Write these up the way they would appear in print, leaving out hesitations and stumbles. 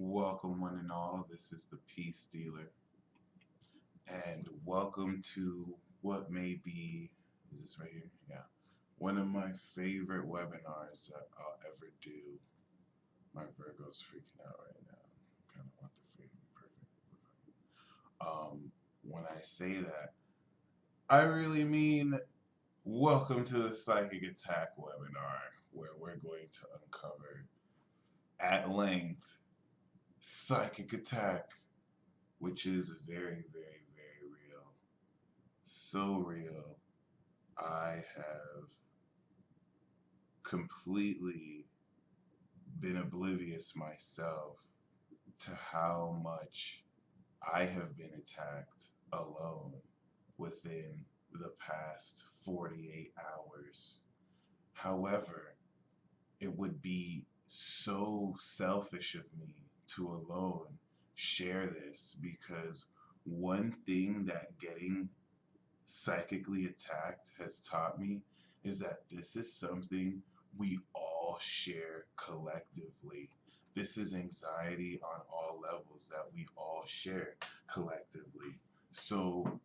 Welcome, one and all. This is the Peace Dealer, and welcome to what may be, is this right here? Yeah. One of my favorite webinars that I'll ever do. My Virgo's freaking out right now. Kind of want the frame to be perfect. When I say that, I really mean welcome to the Psychic Attack webinar, where we're going to uncover at length psychic attack, which is very, very, very real. So real, I have completely been oblivious myself to how much I have been attacked alone within the past 48 hours. However, it would be so selfish of me to alone share this because one thing that getting psychically attacked has taught me is that this is something we all share collectively. This is anxiety on all levels that we all share collectively. So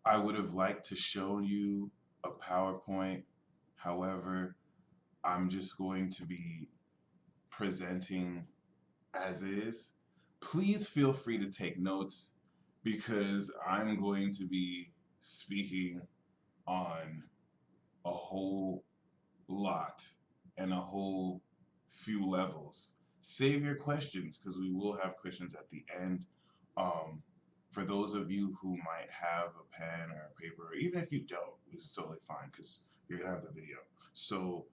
I would have liked to show you a PowerPoint. However, I'm just going to be presenting as is. Please feel free to take notes because I'm going to be speaking on a whole lot and a whole few levels. Save your questions because we will have questions at the end. Um, for those of you who might have a pen or a paper, or even if you don't, this is totally fine because you're gonna have the video. So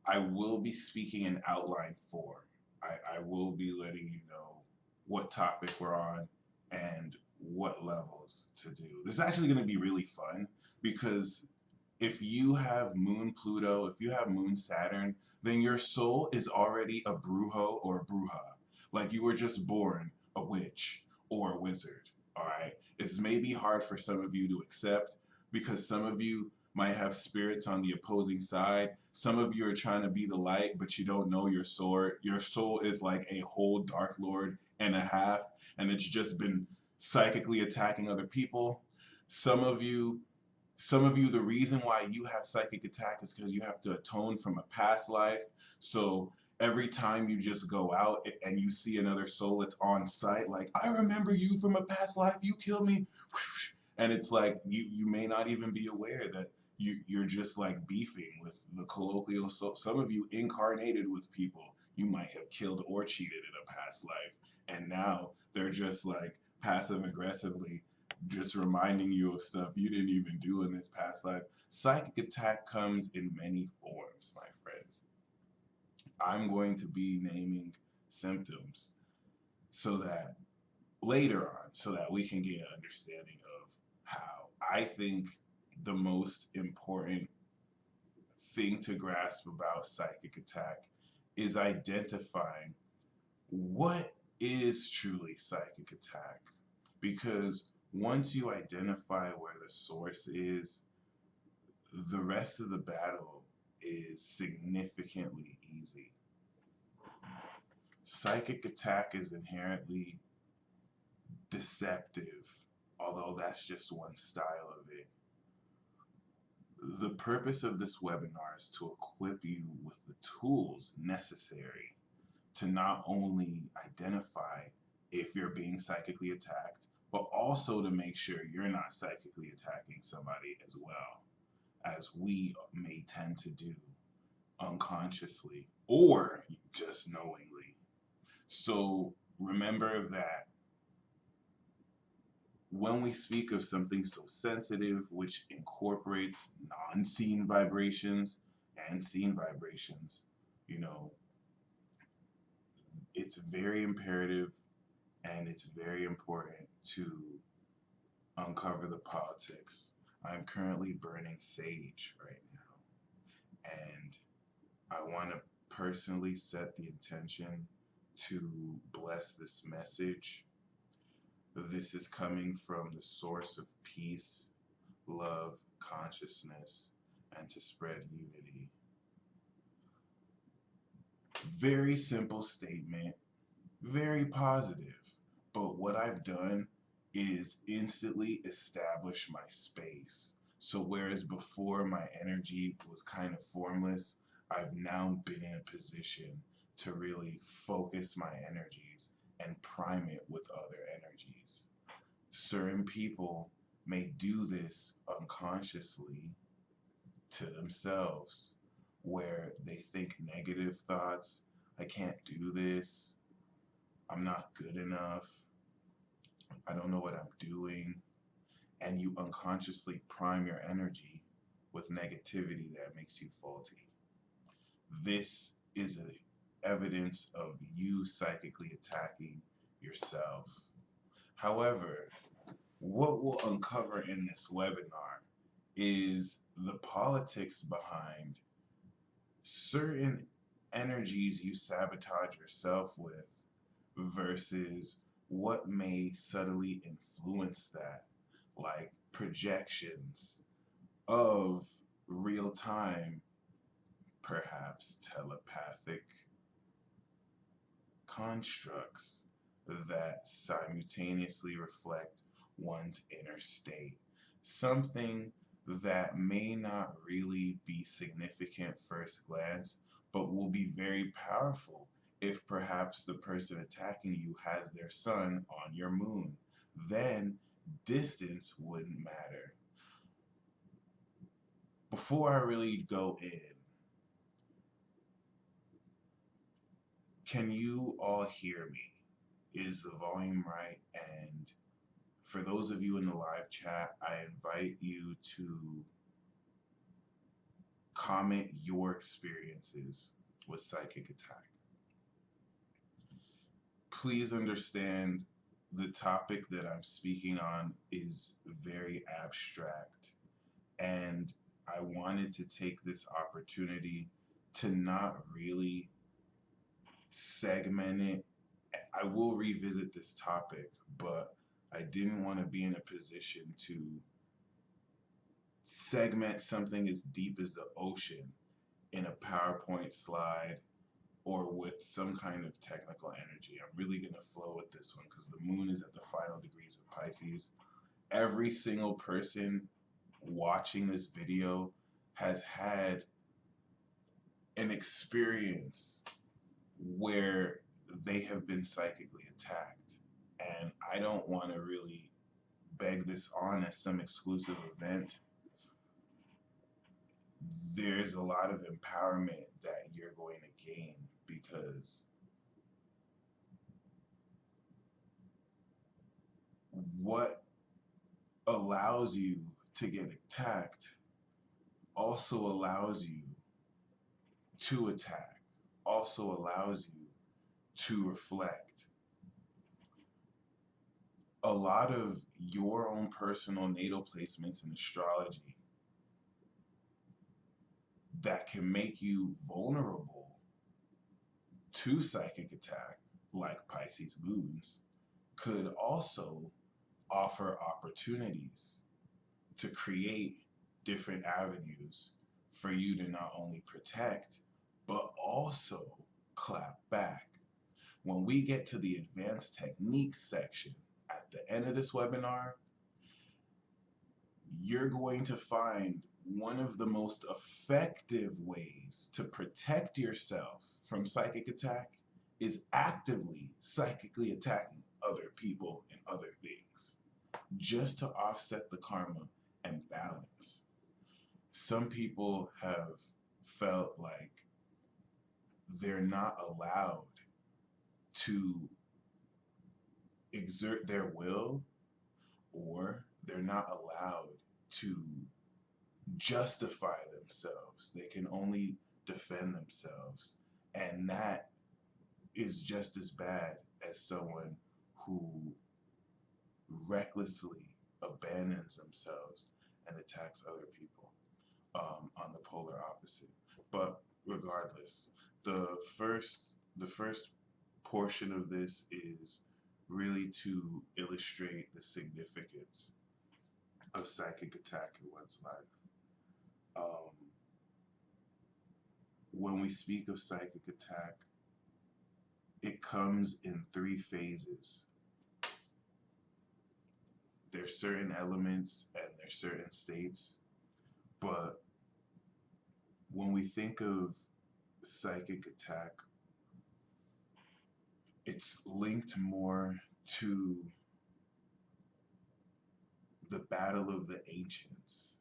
I will be speaking in outline form. I will be letting you know what topic we're on and what levels to do. This is actually going to be really fun because if you have Moon Pluto, if you have Moon Saturn, then your soul is already a brujo or a bruja. Like you were just born a witch or a wizard, all right? It's maybe hard for some of you to accept because some of you might have spirits on the opposing side. Some of you are trying to be the light, but you don't know your sword. Your soul is like a whole Dark Lord and a half, and it's just been psychically attacking other people. Some of you, the reason why you have psychic attack is because you have to atone from a past life. So every time you just go out and you see another soul, it's on site. Like, I remember you from a past life. You killed me. And it's like you may not even be aware that you're just like beefing with the colloquial soul. Some of you incarnated with people you might have killed or cheated in a past life. And now they're just like passive aggressively just reminding you of stuff you didn't even do in this past life. Psychic attack comes in many forms, my friends. I'm going to be naming symptoms so that later on, so that we can get an understanding of how I think the most important thing to grasp about psychic attack is identifying what is truly psychic attack. Because once you identify where the source is, the rest of the battle is significantly easy. Psychic attack is inherently deceptive, although that's just one style of it. The purpose of this webinar is to equip you with the tools necessary to not only identify if you're being psychically attacked, but also to make sure you're not psychically attacking somebody as well, as we may tend to do unconsciously or just knowingly. So remember that when we speak of something so sensitive, which incorporates non-seen vibrations and seen vibrations, you know, it's very imperative and it's very important to uncover the politics. I'm currently burning sage right now, and I want to personally set the intention to bless this message. This is coming from the source of peace, love, consciousness, and to spread unity. Very simple statement, very positive. But what I've done is instantly establish my space. So whereas before my energy was kind of formless, I've now been in a position to really focus my energies and prime it with other energies. Certain people may do this unconsciously to themselves, where they think negative thoughts. I can't do this. I'm not good enough. I don't know what I'm doing. And you unconsciously prime your energy with negativity that makes you faulty. This is a evidence of you psychically attacking yourself. However, what we'll uncover in this webinar is the politics behind certain energies you sabotage yourself with versus what may subtly influence that, like projections of real time, perhaps telepathic constructs that simultaneously reflect one's inner state. Something that may not really be significant first glance, but will be very powerful if perhaps the person attacking you has their sun on your moon. Then distance wouldn't matter. Before I really go in, can you all hear me? Is the volume right? And for those of you in the live chat, I invite you to comment your experiences with psychic attack. Please understand the topic that I'm speaking on is very abstract, and I wanted to take this opportunity to not really segment it. I will revisit this topic, but I didn't want to be in a position to segment something as deep as the ocean in a PowerPoint slide or with some kind of technical energy. I'm really going to flow with this one because the moon is at the final degrees of Pisces. Every single person watching this video has had an experience where they have been psychically attacked. And I don't want to really beg this on as some exclusive event. There's a lot of empowerment that you're going to gain because what allows you to get attacked also allows you to attack, also allows you to reflect. A lot of your own personal natal placements in astrology that can make you vulnerable to psychic attack, like Pisces moons, could also offer opportunities to create different avenues for you to not only protect, but also clap back. When we get to the advanced techniques section at the end of this webinar, you're going to find one of the most effective ways to protect yourself from psychic attack is actively psychically attacking other people and other things, just to offset the karma and balance. Some people have felt like they're not allowed to exert their will, or they're not allowed to justify themselves. They can only defend themselves. And that is just as bad as someone who recklessly abandons themselves and attacks other people, on the polar opposite. But regardless, the first portion of this is really to illustrate the significance of psychic attack in one's life. When we speak of psychic attack, it comes in three phases. There's certain elements and there's certain states, but when we think of psychic attack, it's linked more to the battle of the ancients.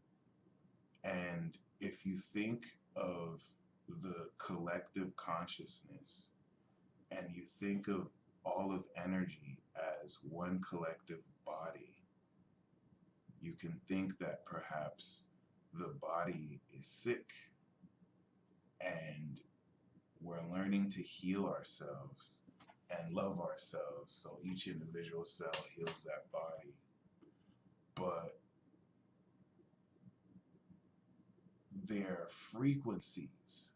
And if you think of the collective consciousness and you think of all of energy as one collective body, you can think that perhaps the body is sick and we're learning to heal ourselves and love ourselves so each individual cell heals that body. But there are frequencies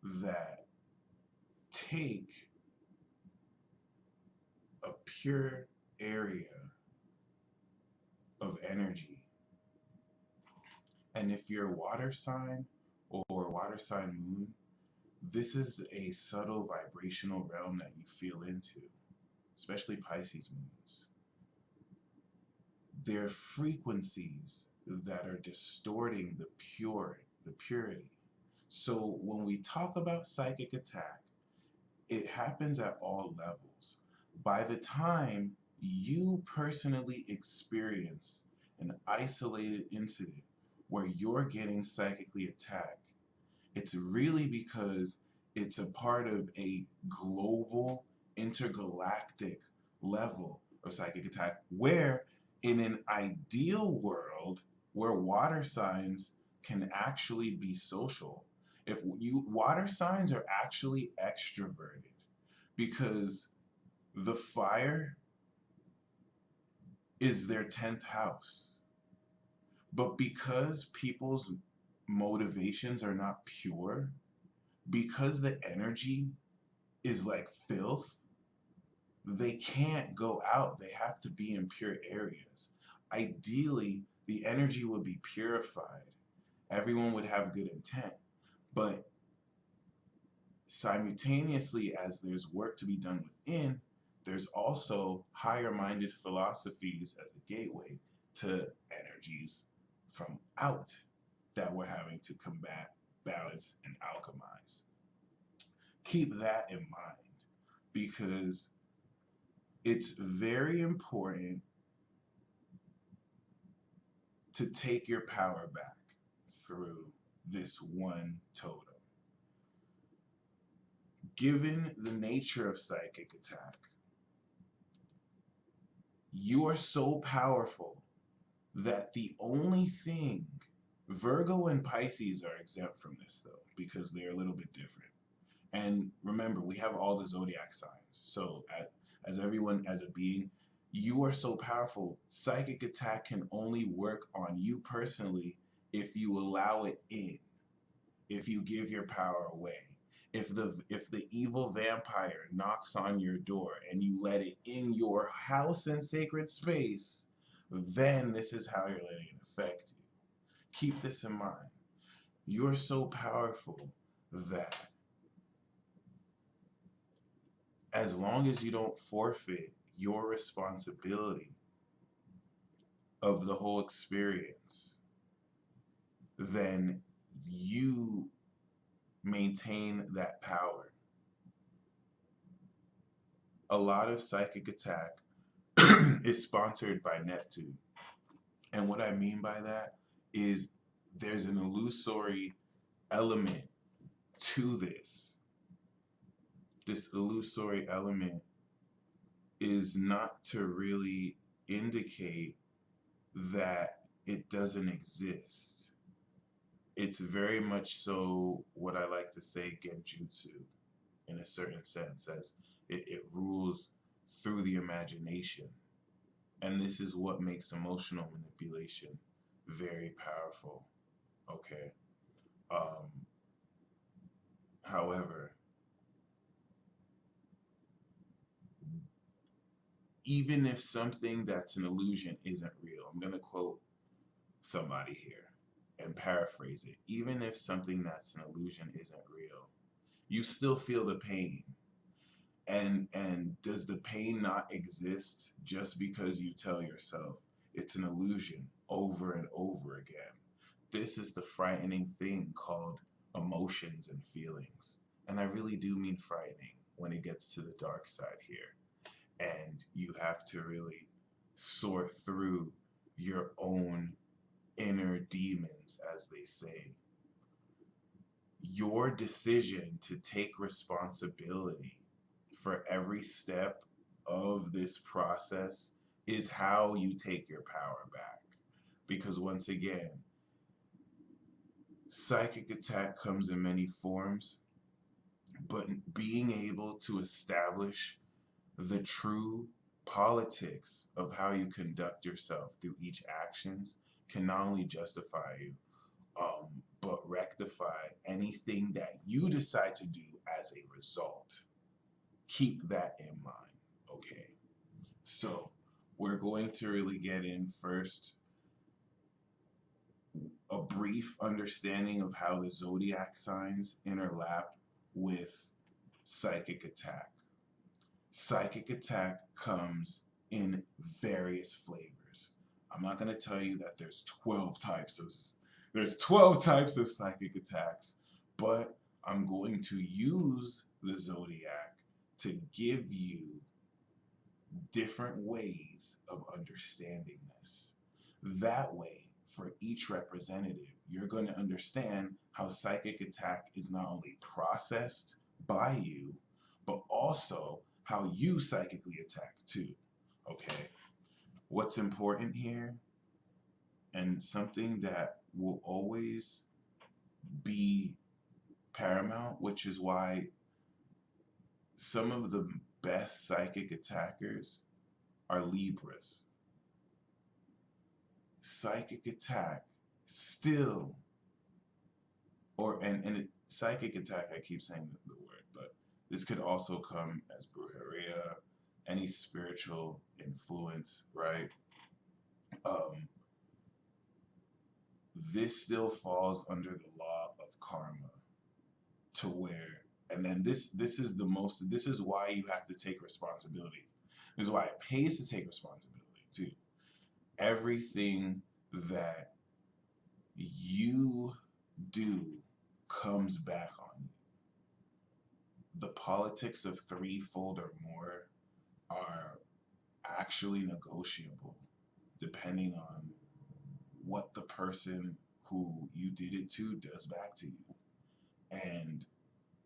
that take a pure area of energy. And if you're water sign or water sign moon, this is a subtle vibrational realm that you feel into, especially Pisces moons. There are frequencies that are distorting the purity. So when we talk about psychic attack, it happens at all levels. By the time you personally experience an isolated incident where you're getting psychically attacked, it's really because it's a part of a global, intergalactic level of psychic attack where in an ideal world where water signs can actually be social, if you water signs are actually extroverted because the fire is their 10th house. But because people's motivations are not pure, because the energy is like filth, they can't go out. They have to be in pure areas. Ideally, the energy would be purified. Everyone would have good intent. But simultaneously, as there's work to be done within, there's also higher minded philosophies as a gateway to energies from out that we're having to combat, balance, and alchemize. Keep that in mind because it's very important to take your power back through this one totem. Given the nature of psychic attack, you are so powerful that the only thing, Virgo and Pisces are exempt from this though, because they're a little bit different. And remember, we have all the zodiac signs. So as everyone, as a being, you are so powerful. Psychic attack can only work on you personally if you allow it in, if you give your power away. If the evil vampire knocks on your door and you let it in your house and sacred space, then this is how you're letting it affect you. Keep this in mind. You're so powerful that as long as you don't forfeit your responsibility of the whole experience, then you maintain that power. A lot of psychic attack is sponsored by Neptune. And what I mean by that is there's an illusory element to this. This illusory element is not to really indicate that it doesn't exist. It's very much so what I like to say genjutsu in a certain sense, as it rules through the imagination. And this is what makes emotional manipulation very powerful. Okay. However, even if something that's an illusion isn't real, I'm going to quote somebody here and paraphrase it. Even if something that's an illusion isn't real, you still feel the pain. And does the pain not exist just because you tell yourself it's an illusion over and over again? This is the frightening thing called emotions and feelings. And I really do mean frightening when it gets to the dark side here. And you have to really sort through your own inner demons, as they say. Your decision to take responsibility for every step of this process is how you take your power back. Because once again, psychic attack comes in many forms, but being able to establish the true politics of how you conduct yourself through each actions can not only justify you, but rectify anything that you decide to do as a result. Keep that in mind, okay? So we're going to really get in first a brief understanding of how the zodiac signs interlap with psychic attack. Psychic attack comes in various flavors. I'm not going to tell you that there's 12 types of psychic attacks, but I'm going to use the zodiac to give you different ways of understanding this. That way, for each representative, you're going to understand how psychic attack is not only processed by you, but also how you psychically attack too. Okay? What's important here, and something that will always be paramount, which is why some of the best psychic attackers are Libras. Psychic attack still, psychic attack, I keep saying the word, but this could also come as brujeria, any spiritual influence, right? This still falls under the law of karma, to where, and then this is why you have to take responsibility. This is why it pays to take responsibility too. Everything that you do comes back on you. The politics of threefold or more are actually negotiable depending on what the person who you did it to does back to you. And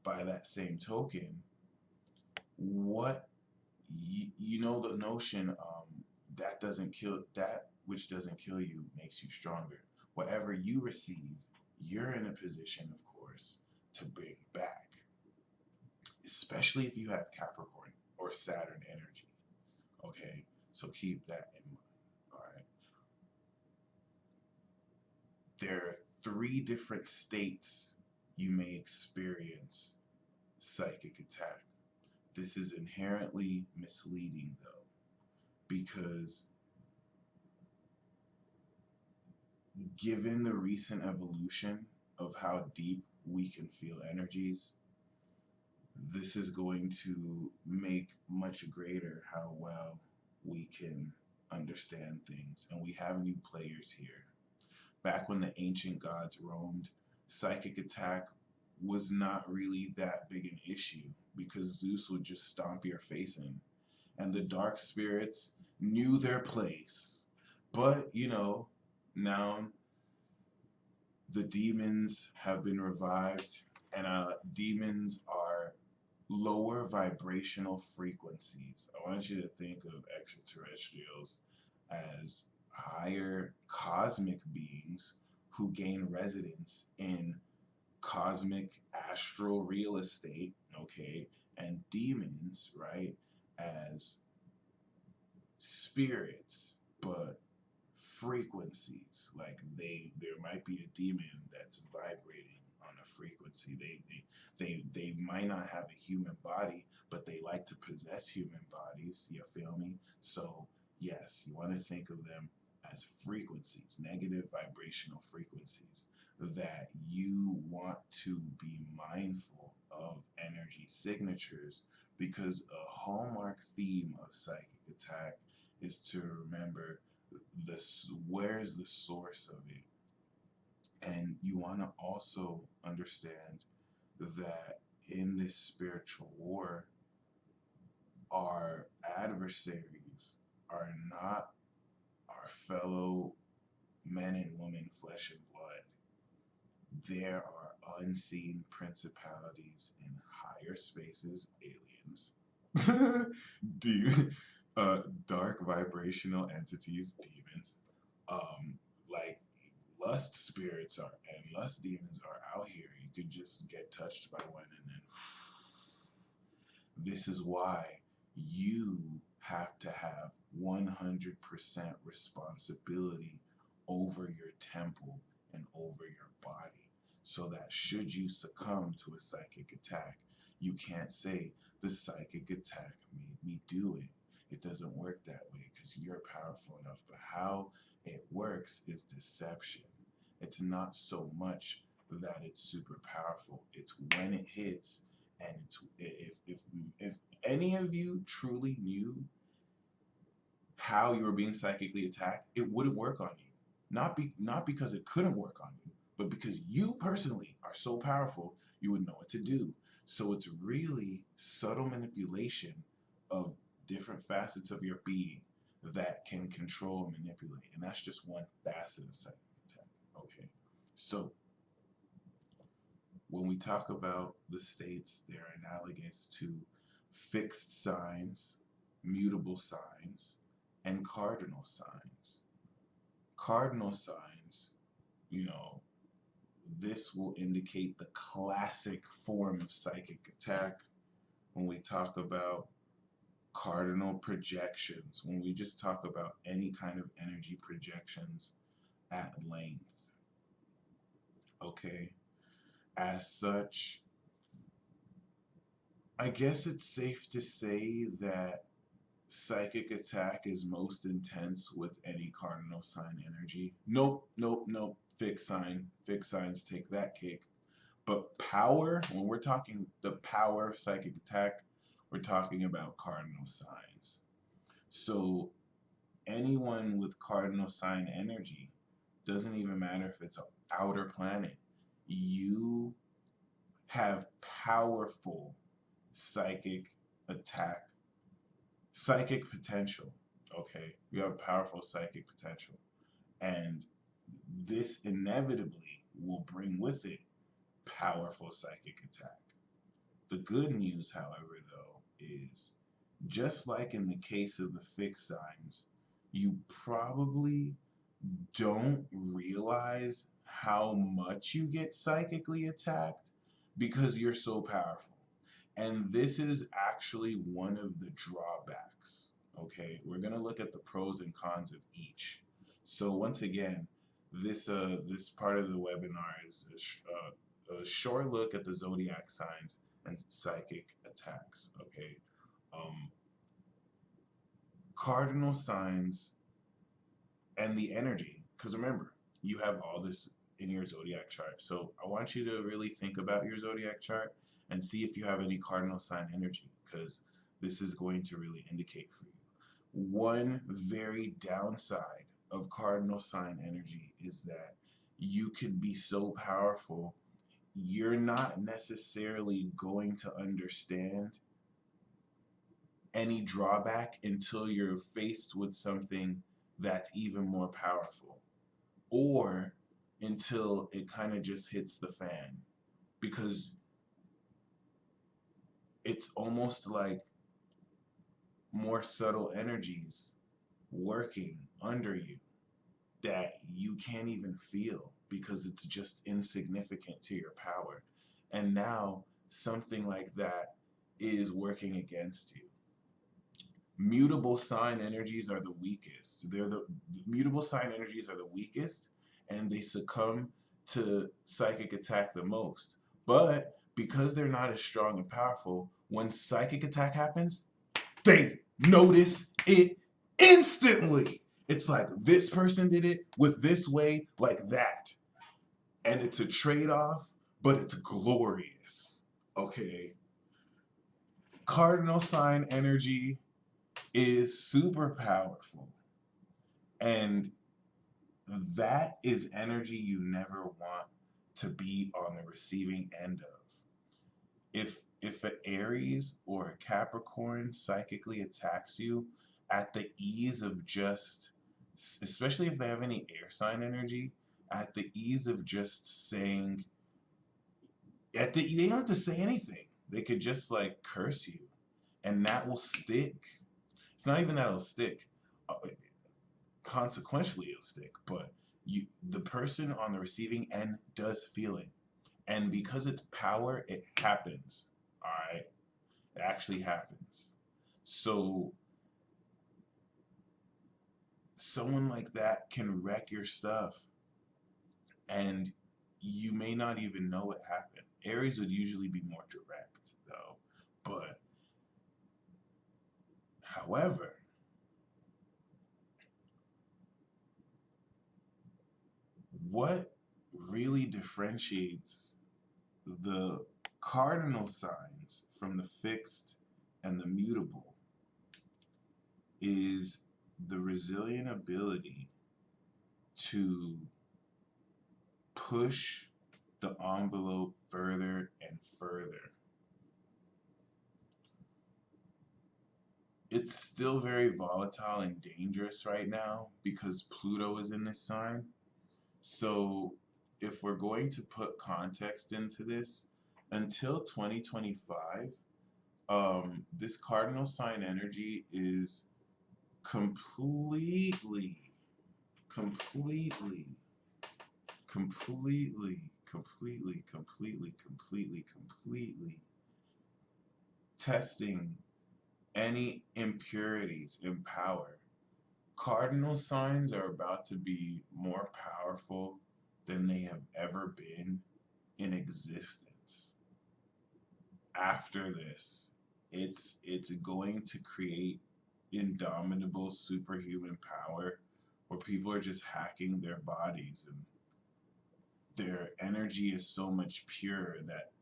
by that same token, what you know the notion, that which doesn't kill you makes you stronger. Whatever you receive, you're in a position, of course, to bring back, especially if you have Capricorn or Saturn energy. Okay, so keep that in mind. All right, there are 3 different states you may experience psychic attack. This is inherently misleading, though, because given the recent evolution of how deep we can feel energies, this is going to make much greater how well we can understand things. And we have new players here. Back when the ancient gods roamed, psychic attack was not really that big an issue because Zeus would just stomp your face in. And the dark spirits knew their place. But, now the demons have been revived, and demons are lower vibrational frequencies. I want you to think of extraterrestrials as higher cosmic beings who gain residence in cosmic astral real estate, okay, and demons, right, as spirits, but frequencies. Like there might be a demon that's vibrating on a frequency. They might not have a human body, but they like to possess human bodies. You feel me? So yes, you want to think of them as frequencies, negative vibrational frequencies, that you want to be mindful of energy signatures because a hallmark theme of Psychic Attack is to remember this, where's the source of it. And you want to also understand that in this spiritual war, our adversaries are not our fellow men and women, flesh and blood. There are unseen principalities in higher spaces, aliens, dark vibrational entities, demons, like lust spirits are and lust demons are out here. You could just get touched by one, and then this is why you have to have 100% responsibility over your temple and over your body, so that should you succumb to a psychic attack, you can't say the psychic attack made me do it. It doesn't work that way because you're powerful enough. But how it works is deception. It's not so much that it's super powerful. It's when it hits, and it's if any of you truly knew how you were being psychically attacked, it wouldn't work on you. Not because it couldn't work on you, but because you personally are so powerful, you would know what to do. So it's really subtle manipulation of different facets of your being that can control and manipulate. And that's just one facet of psychic attack. Okay. So when we talk about the states, they're analogous to fixed signs, mutable signs, and cardinal signs. Cardinal signs, this will indicate the classic form of psychic attack when we talk about cardinal projections, when we just talk about any kind of energy projections at length. Okay? As such, I guess it's safe to say that psychic attack is most intense with any cardinal sign energy. Nope. Fixed sign. Fixed signs take that cake. But power, when we're talking the power of psychic attack, we're talking about cardinal signs. So anyone with cardinal sign energy, doesn't even matter if it's an outer planet, you have powerful psychic attack, psychic potential. Okay, you have powerful psychic potential, and this inevitably will bring with it powerful psychic attack. The good news, however, though, is just like in the case of the fixed signs, you probably don't realize how much you get psychically attacked because you're so powerful. And this is actually one of the drawbacks. Okay, we're gonna look at the pros and cons of each. So once again, this part of the webinar is a short look at the zodiac signs and psychic attacks. Okay, cardinal signs and the energy, because remember, you have all this in your zodiac chart. So I want you to really think about your zodiac chart and see if you have any cardinal sign energy, because this is going to really indicate for you. One very downside of cardinal sign energy is that you could be so powerful, you're not necessarily going to understand any drawback until you're faced with something that's even more powerful, or until it kind of just hits the fan, because it's almost like more subtle energies working under you that you can't even feel because it's just insignificant to your power. And now something like that is working against you. Mutable sign energies are the weakest. The mutable sign energies are the weakest, and they succumb to psychic attack the most. But because they're not as strong and powerful, when psychic attack happens, they notice it instantly. It's like this person did it with this way, like that. And it's a trade-off, but it's glorious. Okay. Cardinal sign energy is super powerful. And that is energy you never want to be on the receiving end of. If an Aries or a Capricorn psychically attacks you at the ease of just, especially if they have any air sign energy, at the ease of just saying, they don't have to say anything. They could just like curse you, and that will stick. It's not even that it'll stick. Uh, Consequentially, it'll stick, but the person on the receiving end does feel it, and because it's power, it happens. All right, it actually happens. So someone like that can wreck your stuff, and you may not even know it happened. Aries would usually be more direct, though. But, however, what really differentiates the cardinal signs from the fixed and the mutable is the resilient ability to push the envelope further and further. It's still very volatile and dangerous right now because Pluto is in this sign. So, if we're going to put context into this, until 2025, this cardinal sign energy is completely, completely, completely, completely, completely, completely, completely testing any impurities in power. Cardinal signs are about to be more powerful than they have ever been in existence. After this, it's going to create indomitable superhuman power where people are just hacking their bodies, and their energy is so much pure that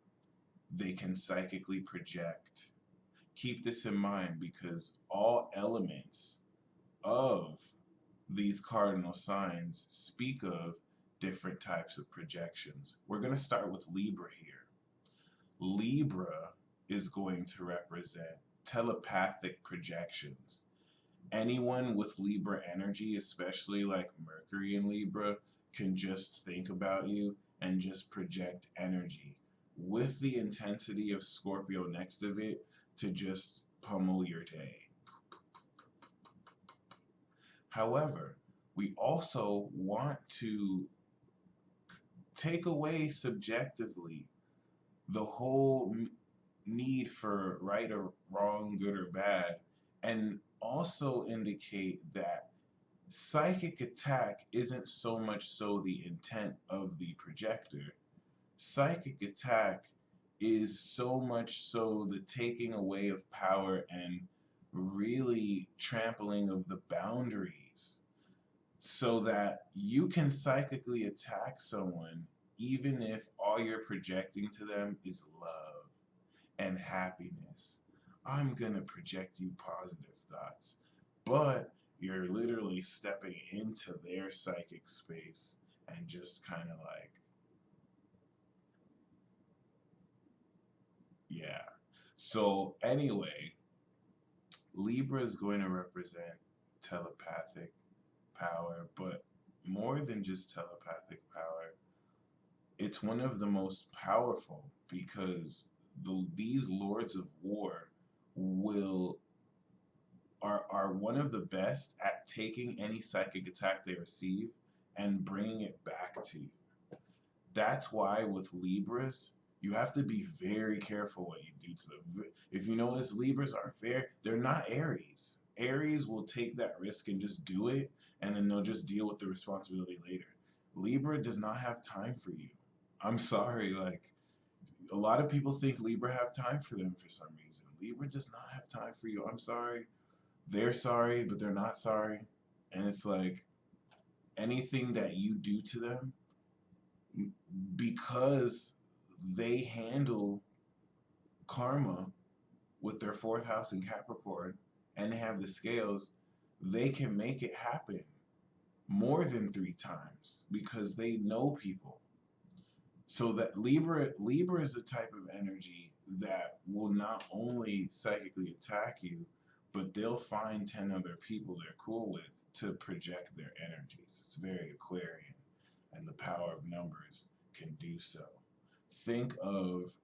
they can psychically project. Keep this in mind because all elements of these cardinal signs speak of different types of projections. We're going to start with Libra here. Libra is going to represent telepathic projections. Anyone with Libra energy, especially like Mercury in Libra, can just think about you and just project energy with the intensity of Scorpio next of it to just pummel your day. However, we also want to take away subjectively the whole need for right or wrong, good or bad, and also indicate that psychic attack isn't so much so the intent of the projector. Psychic attack is so much so the taking away of power and really trampling of the boundaries so that you can psychically attack someone even if all you're projecting to them is love and happiness. I'm gonna project you positive thoughts, but you're literally stepping into their psychic space and just kind of like, yeah. So, anyway, Libra is going to represent telepathic power, but more than just telepathic power, it's one of the most powerful because these lords of war will are one of the best at taking any psychic attack they receive and bringing it back to you. That's why with Libras, you have to be very careful what you do to them. If you notice, Libras are they're not Aries. Aries will take that risk and just do it, and then they'll just deal with the responsibility later. Libra does not have time for you. I'm sorry, like, a lot of people think Libra have time for them for some reason. Libra does not have time for you. I'm sorry. They're sorry, but they're not sorry. And it's like anything that you do to them, because they handle karma with their fourth house in Capricorn and they have the scales, they can make it happen more than 3 times because they know people. So that Libra is the type of energy that will not only psychically attack you, but they'll find 10 other people they're cool with to project their energies. It's very Aquarian, and the power of numbers can do so. Think of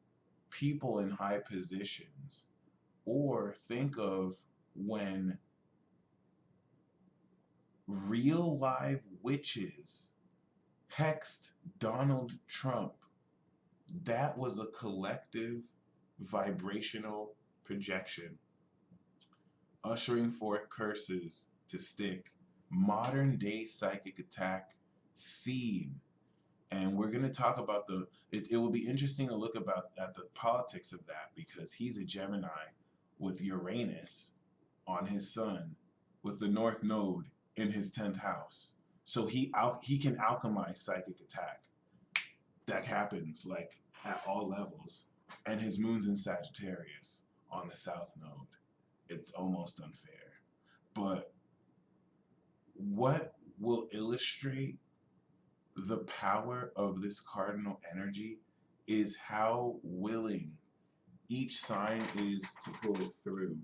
people in high positions, or think of when real live witches hexed Donald Trump. That was a collective vibrational projection, ushering forth curses to stick. Modern day psychic attack scene. And we're going to talk about it will be interesting to look at the politics of that, because he's a Gemini with Uranus on his sun, with the North Node in his 10th house. So he can alchemize psychic attack. That happens like at all levels. And his moon's in Sagittarius on the South Node. It's almost unfair. But what will illustrate the power of this cardinal energy is how willing each sign is to pull it through.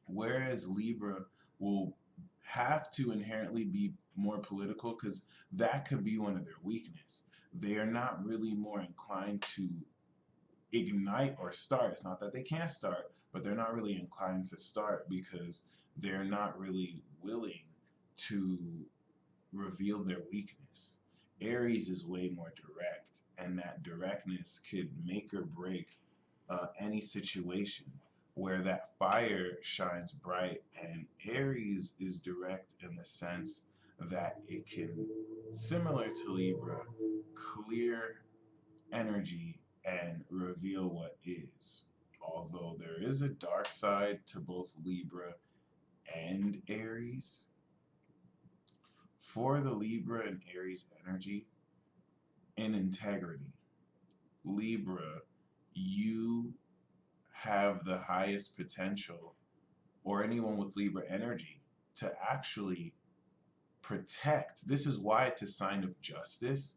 Whereas Libra will have to inherently be more political, because that could be one of their weakness. They are not really more inclined to ignite or start. It's not that they can't start, but they're not really inclined to start because they're not really willing to reveal their weakness. Aries is way more direct, and that directness could make or break any situation where that fire shines bright. And Aries is direct in the sense that it can, similar to Libra, clear energy and reveal what is. Although there is a dark side to both Libra and Aries, for the Libra and Aries energy, in integrity, Libra, you have the highest potential, or anyone with Libra energy, to actually protect. This is why it's a sign of justice.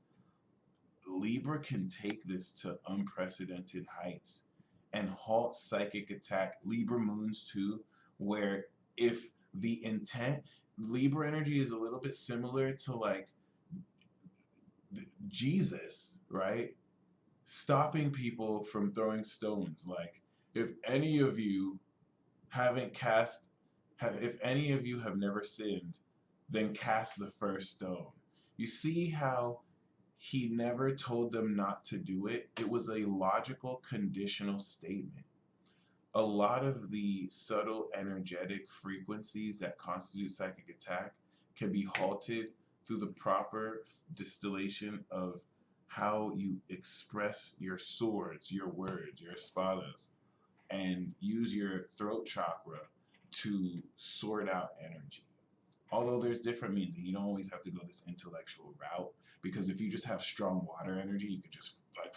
Libra can take this to unprecedented heights and halt psychic attack. Libra moons too, where if the intent, Libra energy is a little bit similar to like Jesus, right? Stopping people from throwing stones. Like, if any of you if any of you have never sinned, then cast the first stone. You see how he never told them not to do it? It was a logical, conditional statement. A lot of the subtle energetic frequencies that constitute psychic attack can be halted through the proper distillation of how you express your swords, your words, your espadas, and use your throat chakra to sort out energy. Although there's different means, and you don't always have to go this intellectual route, because if you just have strong water energy, you could just like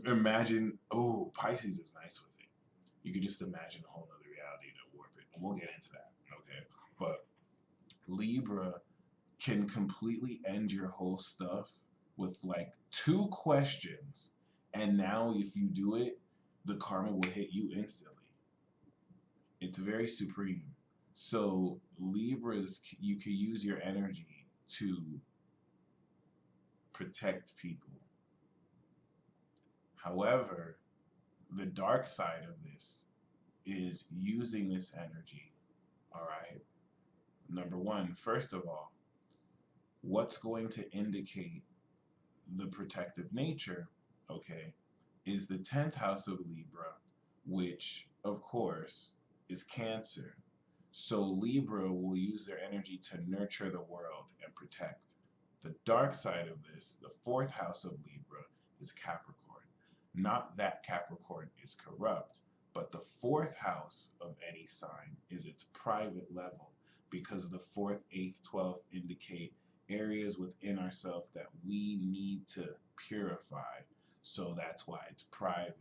imagine, oh, Pisces is nice with it. You could just imagine a whole other reality to warp it. And we'll get into that, okay? But Libra can completely end your whole stuff with like 2 questions. And now if you do it, the karma will hit you instantly. It's very supreme. So Libras, you can use your energy to protect people. However, the dark side of this is using this energy. All right. Number one, first of all, what's going to indicate the protective nature, okay, is the 10th house of Libra, which, of course, is Cancer. So Libra will use their energy to nurture the world and protect. The dark side of this, the 4th house of Libra, is Capricorn. Not that Capricorn is corrupt, but the 4th house of any sign is its private level, because the 4th, 8th, 12th indicate areas within ourselves that we need to purify. So that's why it's private.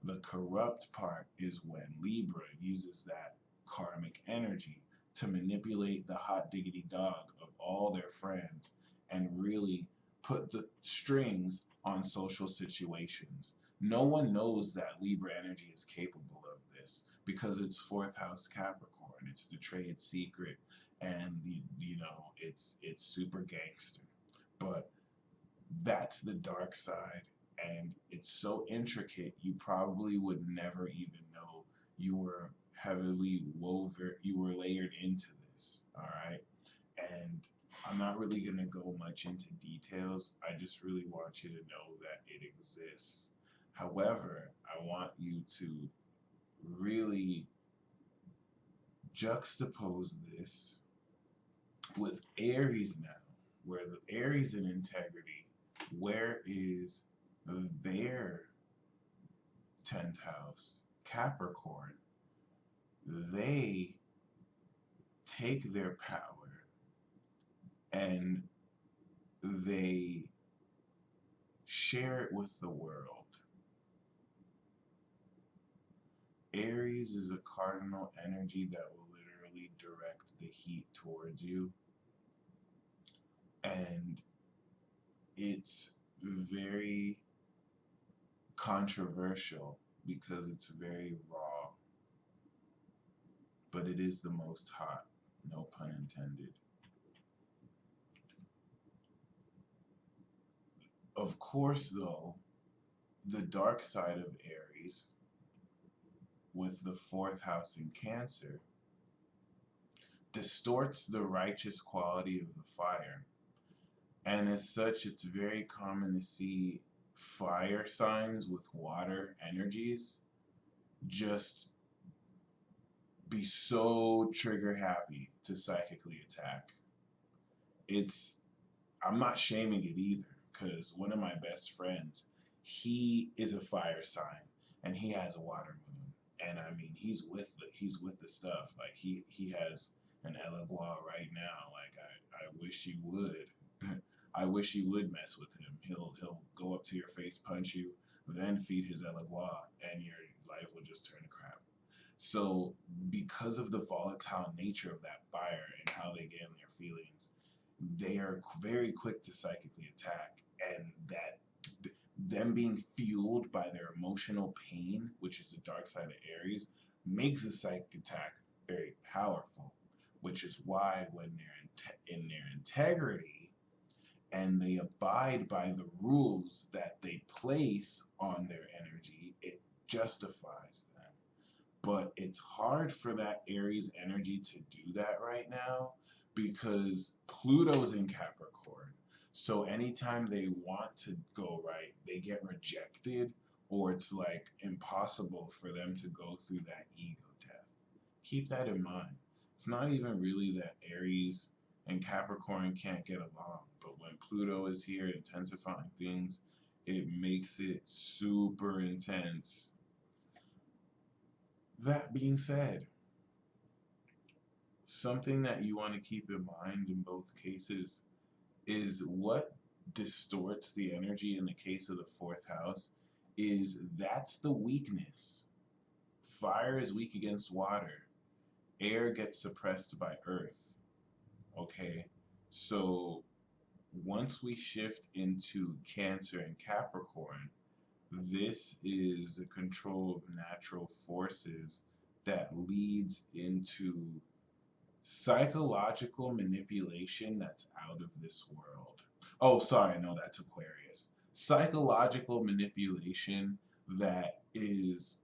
The corrupt part is when Libra uses that karmic energy to manipulate the hot diggity dog of all their friends and really put the strings on social situations. No one knows that Libra energy is capable of this because it's fourth house Capricorn. It's the trade secret, and it's super gangster. But that's the dark side, and it's so intricate you probably would never even know you were heavily woven, you were layered into this. All right. And I'm not really going to go much into details. I just really want you to know that it exists. However, I want you to really juxtapose this with Aries now, where the Aries in integrity, where is their 10th house? Capricorn. They take their power and they share it with the world. Aries is a cardinal energy that will literally direct the heat towards you. And it's very controversial because it's very raw, but it is the most hot, no pun intended. Of course, though, the dark side of Aries, with the fourth house in Cancer, distorts the righteous quality of the fire. And as such, it's very common to see fire signs with water energies just be so trigger happy to psychically attack. It's, I'm not shaming it either, because one of my best friends, he is a fire sign and he has a water moon. And I mean, he's with the stuff. Like he has an Eleguá right now. Like I wish you would. I wish you would mess with him. He'll go up to your face, punch you, then feed his Eleguá, and your life will just turn to crap. So because of the volatile nature of that fire and how they get in their feelings, they are very quick to psychically attack, and that them being fueled by their emotional pain, which is the dark side of Aries, makes a psychic attack very powerful, which is why when they're in their integrity and they abide by the rules that they place on their energy, it justifies them. But it's hard for that Aries energy to do that right now because Pluto's in Capricorn. So anytime they want to go right, they get rejected, or it's like impossible for them to go through that ego death. Keep that in mind. It's not even really that Aries and Capricorn can't get along, but when Pluto is here intensifying things, it makes it super intense. That being said, something that you want to keep in mind in both cases is what distorts the energy in the case of the fourth house is that's the weakness. Fire is weak against water. Air gets suppressed by earth. Okay? So once we shift into Cancer and Capricorn, this is the control of natural forces that leads into psychological manipulation that's out of this world. Oh, sorry, no, that's Aquarius. Psychological manipulation that is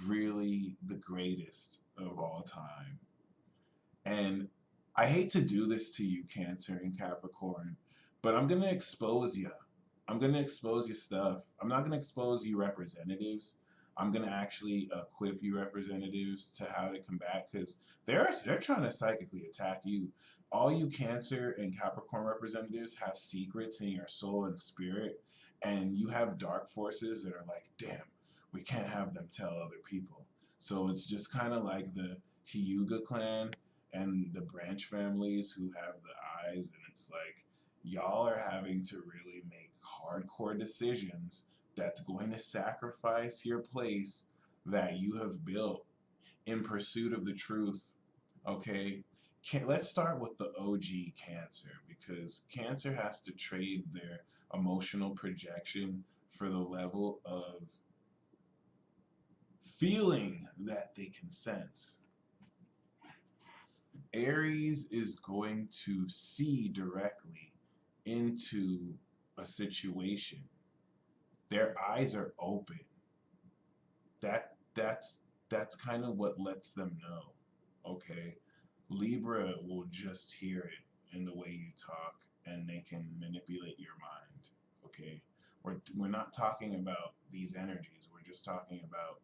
really the greatest of all time. And I hate to do this to you, Cancer and Capricorn, but I'm going to expose you. I'm going to expose your stuff. I'm not going to expose you representatives. I'm going to actually equip you representatives to how to combat, because they're trying to psychically attack you. All you Cancer and Capricorn representatives have secrets in your soul and spirit, and you have dark forces that are like, damn, we can't have them tell other people. So it's just kind of like the Hyuga clan and the branch families who have the eyes, and it's like y'all are having to really make hardcore decisions that's going to sacrifice your place that you have built in pursuit of the truth. Okay? Let's start with the OG Cancer, because Cancer has to trade their emotional projection for the level of feeling that they can sense. Aries is going to see directly into a situation. Their eyes are open. That's kind of what lets them know. Okay? Libra will just hear it in the way you talk, and they can manipulate your mind. Okay? We're not talking about these energies. We're just talking about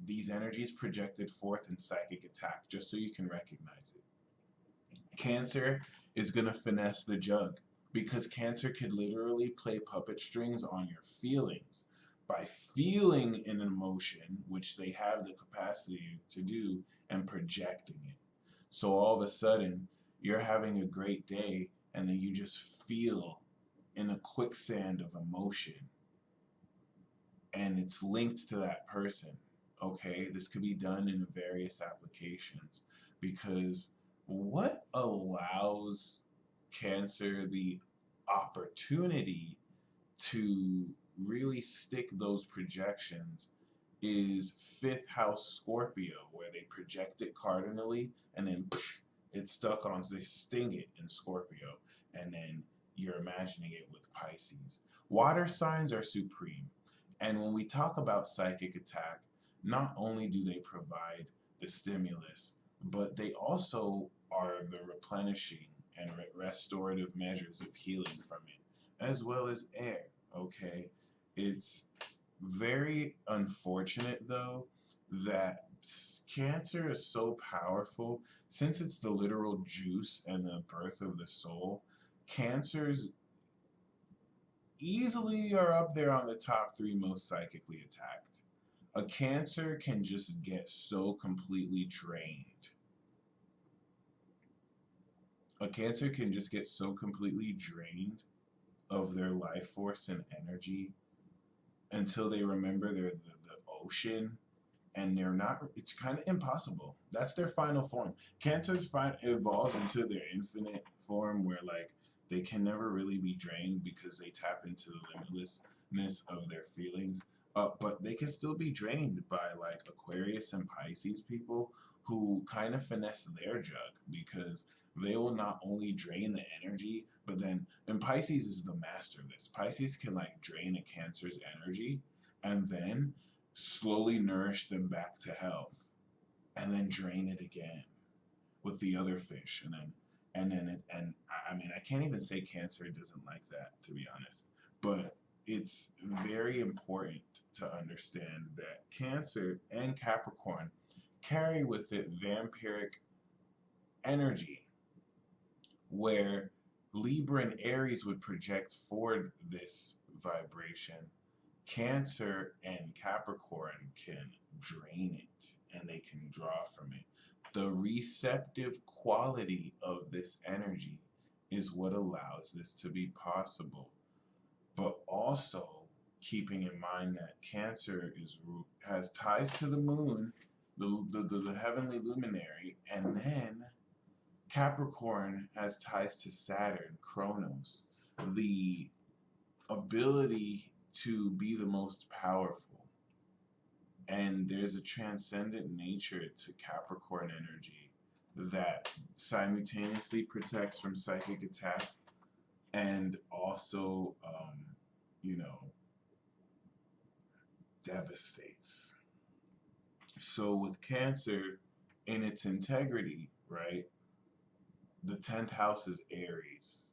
these energies projected forth in psychic attack, just so you can recognize it. Cancer is going to finesse the jug, because Cancer could literally play puppet strings on your feelings by feeling an emotion, which they have the capacity to do, and projecting it. So all of a sudden, you're having a great day, and then you just feel in a quicksand of emotion, and it's linked to that person. Okay, this could be done in various applications, because what allows Cancer the opportunity to really stick those projections is fifth house Scorpio, where they project it cardinally, and then it's stuck on, they sting it in Scorpio, and then you're imagining it with Pisces. Water signs are supreme. And when we talk about psychic attack, not only do they provide the stimulus, but they also are the replenishing and restorative measures of healing from it, as well as air. Okay? It's very unfortunate, though, that Cancer is so powerful. Since it's the literal juice and the birth of the soul, Cancers easily are up there on the top 3 most psychically attacked. A Cancer can just get so completely drained. A Cancer can just get so completely drained of their life force and energy until they remember they're the ocean, and they're not, it's kind of impossible. That's their final form. Cancer's evolves into their infinite form, where like they can never really be drained because they tap into the limitlessness of their feelings. But they can still be drained by like Aquarius and Pisces people, who kind of finesse their jug, because they will not only drain the energy, but then, and Pisces is the master of this. Pisces can like drain a Cancer's energy and then slowly nourish them back to health, and then drain it again with the other fish, and I mean, I can't even say Cancer doesn't like that, to be honest, but it's very important to understand that Cancer and Capricorn carry with it vampiric energy, where Libra and Aries would project forward this vibration. Cancer and Capricorn can drain it, and they can draw from it. The receptive quality of this energy is what allows this to be possible. But also keeping in mind that Cancer has ties to the moon, the heavenly luminary, and then Capricorn has ties to Saturn, Kronos, the ability to be the most powerful. And there's a transcendent nature to Capricorn energy that simultaneously protects from psychic attack, and also, you know, devastates. So with Cancer in its integrity, right, the 10th house is Aries.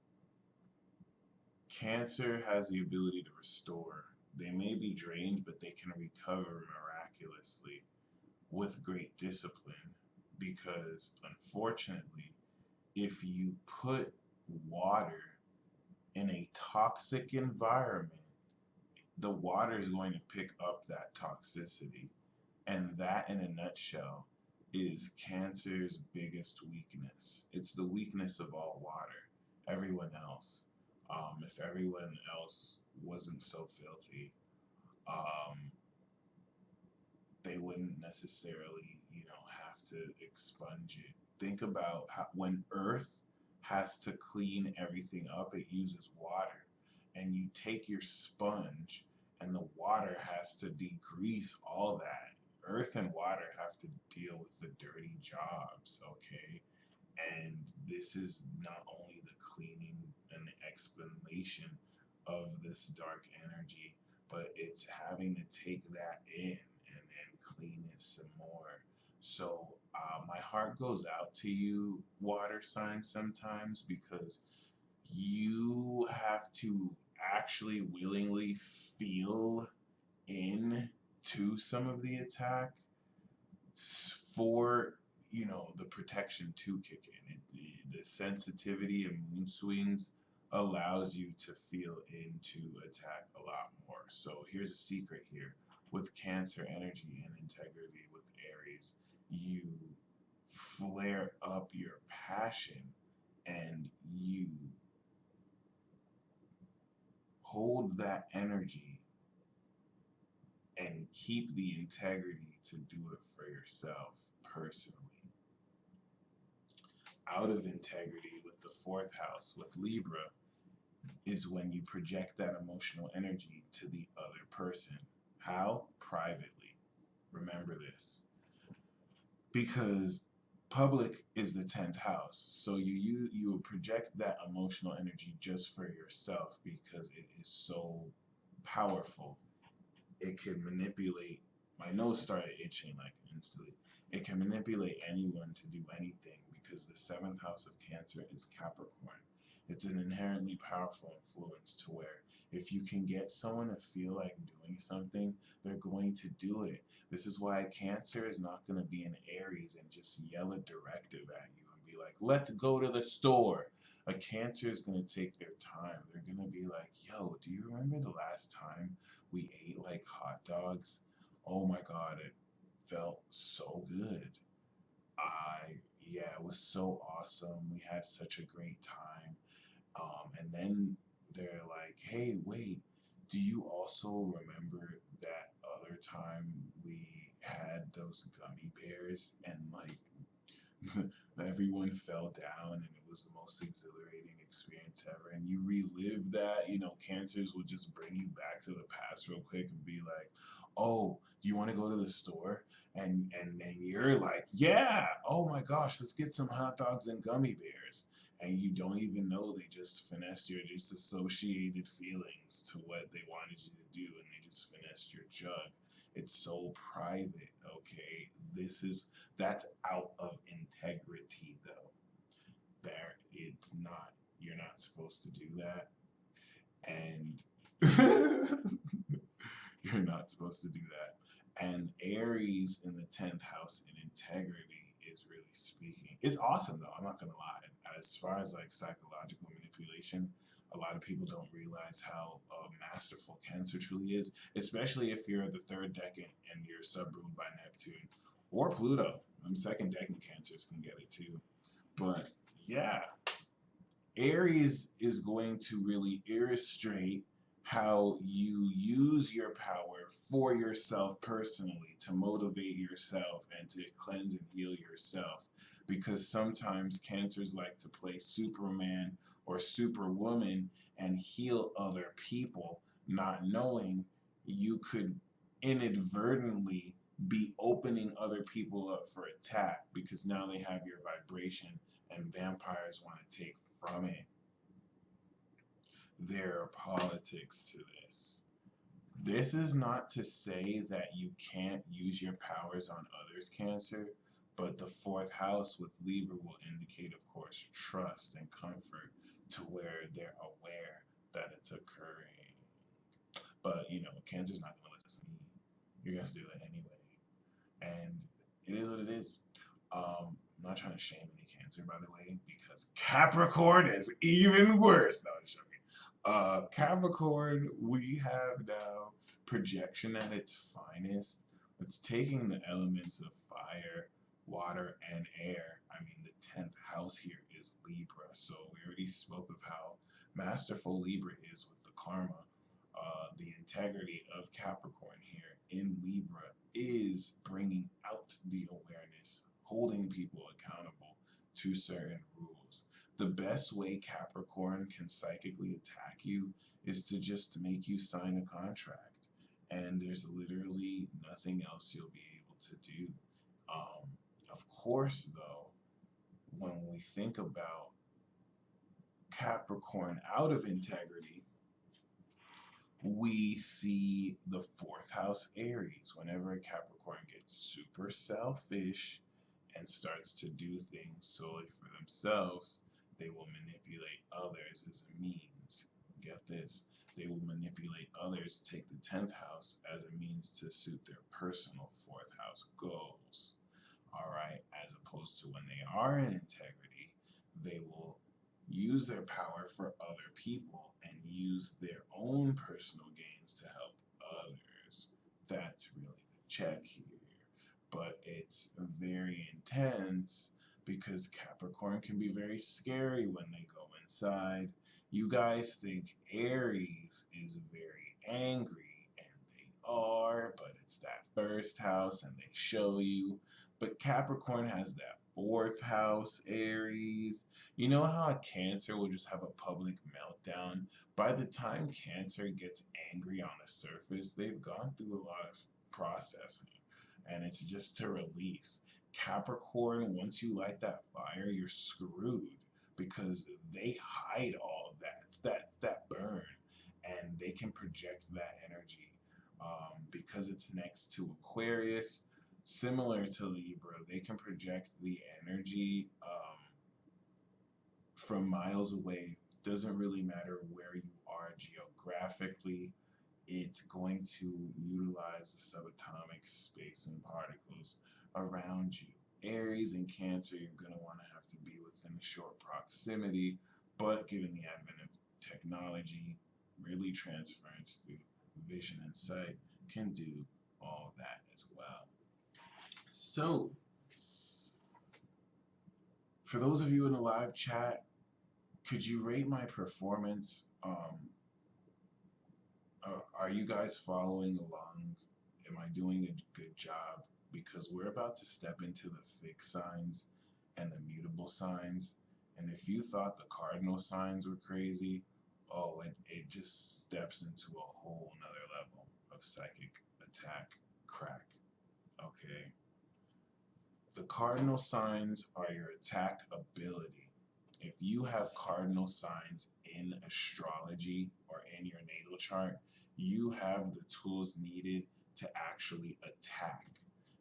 Cancer has the ability to restore. They may be drained, but they can recover miraculously with great discipline, because unfortunately, if you put water in a toxic environment, the water is going to pick up that toxicity. And that, in a nutshell, is Cancer's biggest weakness. It's the weakness of all water. Everyone else, if everyone else wasn't so filthy, Um, they wouldn't necessarily, have to expunge it. Think about how when Earth has to clean everything up, it uses water. And you take your sponge, and the water has to degrease all that. Earth and water have to deal with the dirty jobs, okay? And this is not only the cleaning and the explanation of this dark energy, but it's having to take that in and clean it some more. So my heart goes out to you, water signs, sometimes because you have to actually willingly feel in to some of the attack for the protection to kick in. The sensitivity of moon swings allows you to feel into attack a lot more. So here's a secret here: with Cancer energy and integrity with Aries, you flare up your passion and you hold that energy and keep the integrity to do it for yourself personally. Out of integrity with the fourth house, with Libra, is when you project that emotional energy to the other person. How? Privately. Remember this. Because public is the 10th house. So you project that emotional energy just for yourself because it is so powerful. It can manipulate. My nose started itching like instantly. It can manipulate anyone to do anything because the seventh house of Cancer is Capricorn. It's an inherently powerful influence to where if you can get someone to feel like doing something, they're going to do it. This is why Cancer is not going to be in Aries and just yell a directive at you and be like, let's go to the store. A Cancer is going to take their time. They're going to be like, yo, do you remember the last time we ate like hot dogs? Oh my God, it felt so good. Yeah, it was so awesome. We had such a great time. And then they're like, hey, wait, do you also remember that other time we had those gummy bears and like everyone fell down and it was the most exhilarating experience ever, and you relive that? Cancers will just bring you back to the past real quick and be like, oh, do you want to go to the store? And then you're like, yeah, oh my gosh, let's get some hot dogs and gummy bears. And you don't even know they just finessed your just associated feelings to what they wanted you to do, and they just finessed your jug. It's so private, okay? That's out of integrity, though. It's not. You're not supposed to do that, and you're not supposed to do that. And Aries in the 10th house in integrity is really speaking. It's awesome though. I'm not gonna lie. As far as like psychological manipulation, a lot of people don't realize how masterful Cancer truly is, especially if you're the third decan and you're sub-ruled by Neptune or Pluto. Second decan Cancers can get it too. But yeah, Aries is going to really illustrate how you use your power for yourself personally to motivate yourself and to cleanse and heal yourself. Because sometimes Cancers like to play Superman or Superwoman and heal other people, not knowing you could inadvertently be opening other people up for attack because now they have your vibration and vampires want to take from it. There are politics to this. This is not to say that you can't use your powers on others, Cancer, but the fourth house with Libra will indicate, of course, trust and comfort to where they're aware that it's occurring. But, Cancer's not going to listen to me. You're going to do it anyway. And it is what it is. I'm not trying to shame any Cancer, by the way, because Capricorn is even worse. No, I'm just joking. Capricorn, we have now projection at its finest. It's taking the elements of fire, water, and air. I mean, the 10th house here is Libra. So we already spoke of how masterful Libra is with the karma, the integrity of Capricorn here in Libra is bringing out the awareness, holding people accountable to certain rules. The best way Capricorn can psychically attack you is to just make you sign a contract. And there's literally nothing else you'll be able to do. Of course, though, when we think about Capricorn out of integrity, we see the fourth house Aries. Whenever a Capricorn gets super selfish and starts to do things solely for themselves, they will manipulate others as a means. Get this. They will manipulate others, take the 10th house as a means to suit their personal fourth house goals. All right. As opposed to when they are in integrity, they will use their power for other people and use their own personal gains to help others. That's really the check here. But it's very intense because Capricorn can be very scary when they go inside. You guys think Aries is very angry, and they are, but it's that first house and they show you. But Capricorn has that fourth house Aries. You know how a Cancer will just have a public meltdown? By the time Cancer gets angry on the surface, they've gone through a lot of processing, and it's just to release. Capricorn, once you light that fire, you're screwed because they hide all of that. It's that burn, and they can project that energy because it's next to Aquarius. Similar to Libra, they can project the energy from miles away. Doesn't really matter where you are geographically. It's going to utilize the subatomic space and particles around you. Aries and Cancer, you're going to want to have to be within a short proximity, but given the advent of technology, really transference through vision and sight can do all of that as well. So, for those of you in the live chat, could you rate my performance? Are you guys following along? Am I doing a good job? Because we're about to step into the fixed signs and the mutable signs. And if you thought the cardinal signs were crazy, oh, it just steps into a whole nother level of psychic attack crack. Okay. The cardinal signs are your attack ability. If you have cardinal signs in astrology or in your natal chart, you have the tools needed to actually attack.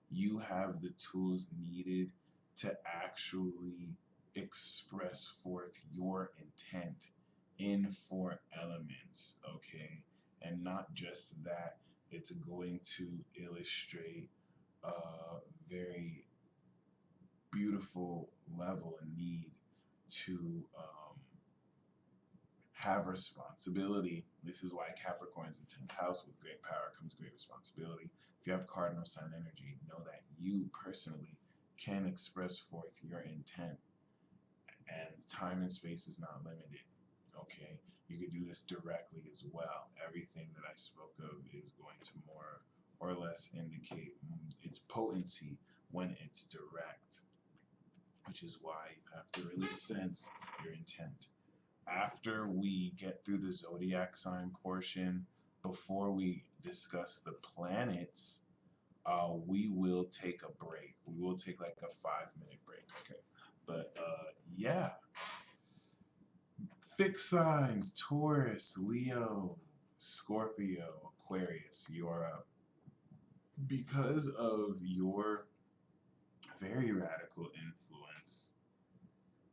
You have the tools needed to actually express forth your intent in 4 elements, okay? And not just that, it's going to illustrate a very beautiful level and need to have responsibility. This is why Capricorn's in 10th house. With great power comes great responsibility. If you have cardinal sign energy, know that you personally can express forth your intent, and time and space is not limited. Okay, you could do this directly as well. Everything that I spoke of is going to more or less indicate its potency when it's direct, which is why you have to really sense your intent. After we get through the zodiac sign portion, before we discuss the planets, we will take a break. We will take like a 5-minute break, okay? But yeah, fixed signs: Taurus, Leo, Scorpio, Aquarius. You are up. Because of your very radical influence,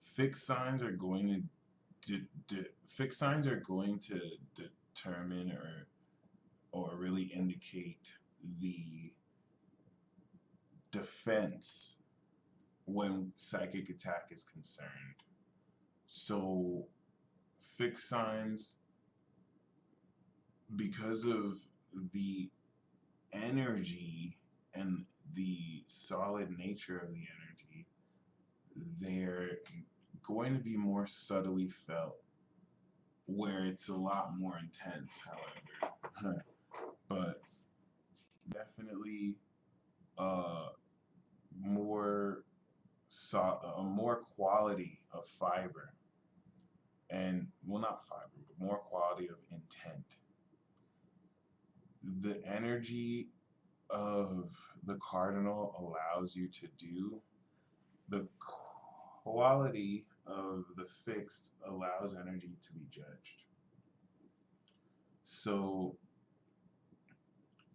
fixed signs are going to determine or really indicate the defense when psychic attack is concerned. So fixed signs, because of the energy and the solid nature of the energy, they're going to be more subtly felt, where it's a lot more intense, however. a more quality of fiber, and well, not fiber, but more quality of intent. The energy of the cardinal allows you to do, the quality of the fixed allows energy to be judged. So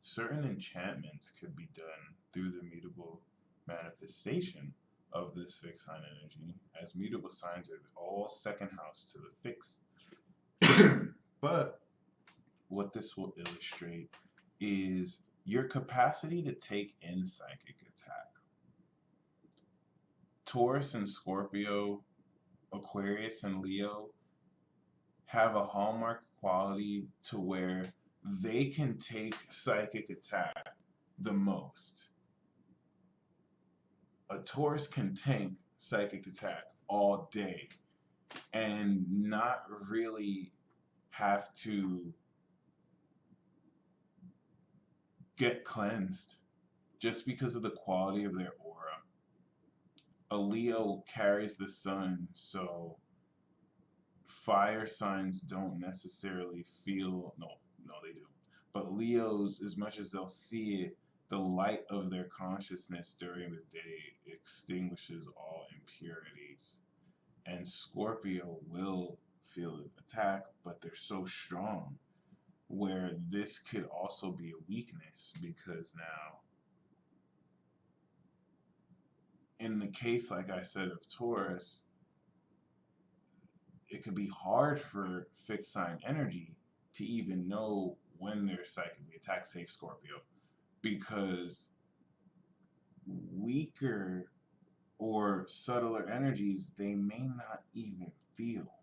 certain enchantments could be done through the mutable manifestation of this fixed sign energy, as mutable signs are all second house to the fixed. But what this will illustrate is your capacity to take in psychic attack. Taurus and Scorpio, Aquarius and Leo have a hallmark quality to where they can take psychic attack the most. A Taurus can tank psychic attack all day and not really have to get cleansed just because of the quality of their aura. A Leo carries the sun, so fire signs don't necessarily feel, no, they do. But Leos, as much as they'll see it, the light of their consciousness during the day extinguishes all impurities. And Scorpio will feel attack, but they're so strong where this could also be a weakness, because now, in the case, like I said, of Taurus, it could be hard for fixed sign energy to even know when they're psychically attacked, save Scorpio, because weaker or subtler energies they may not even feel.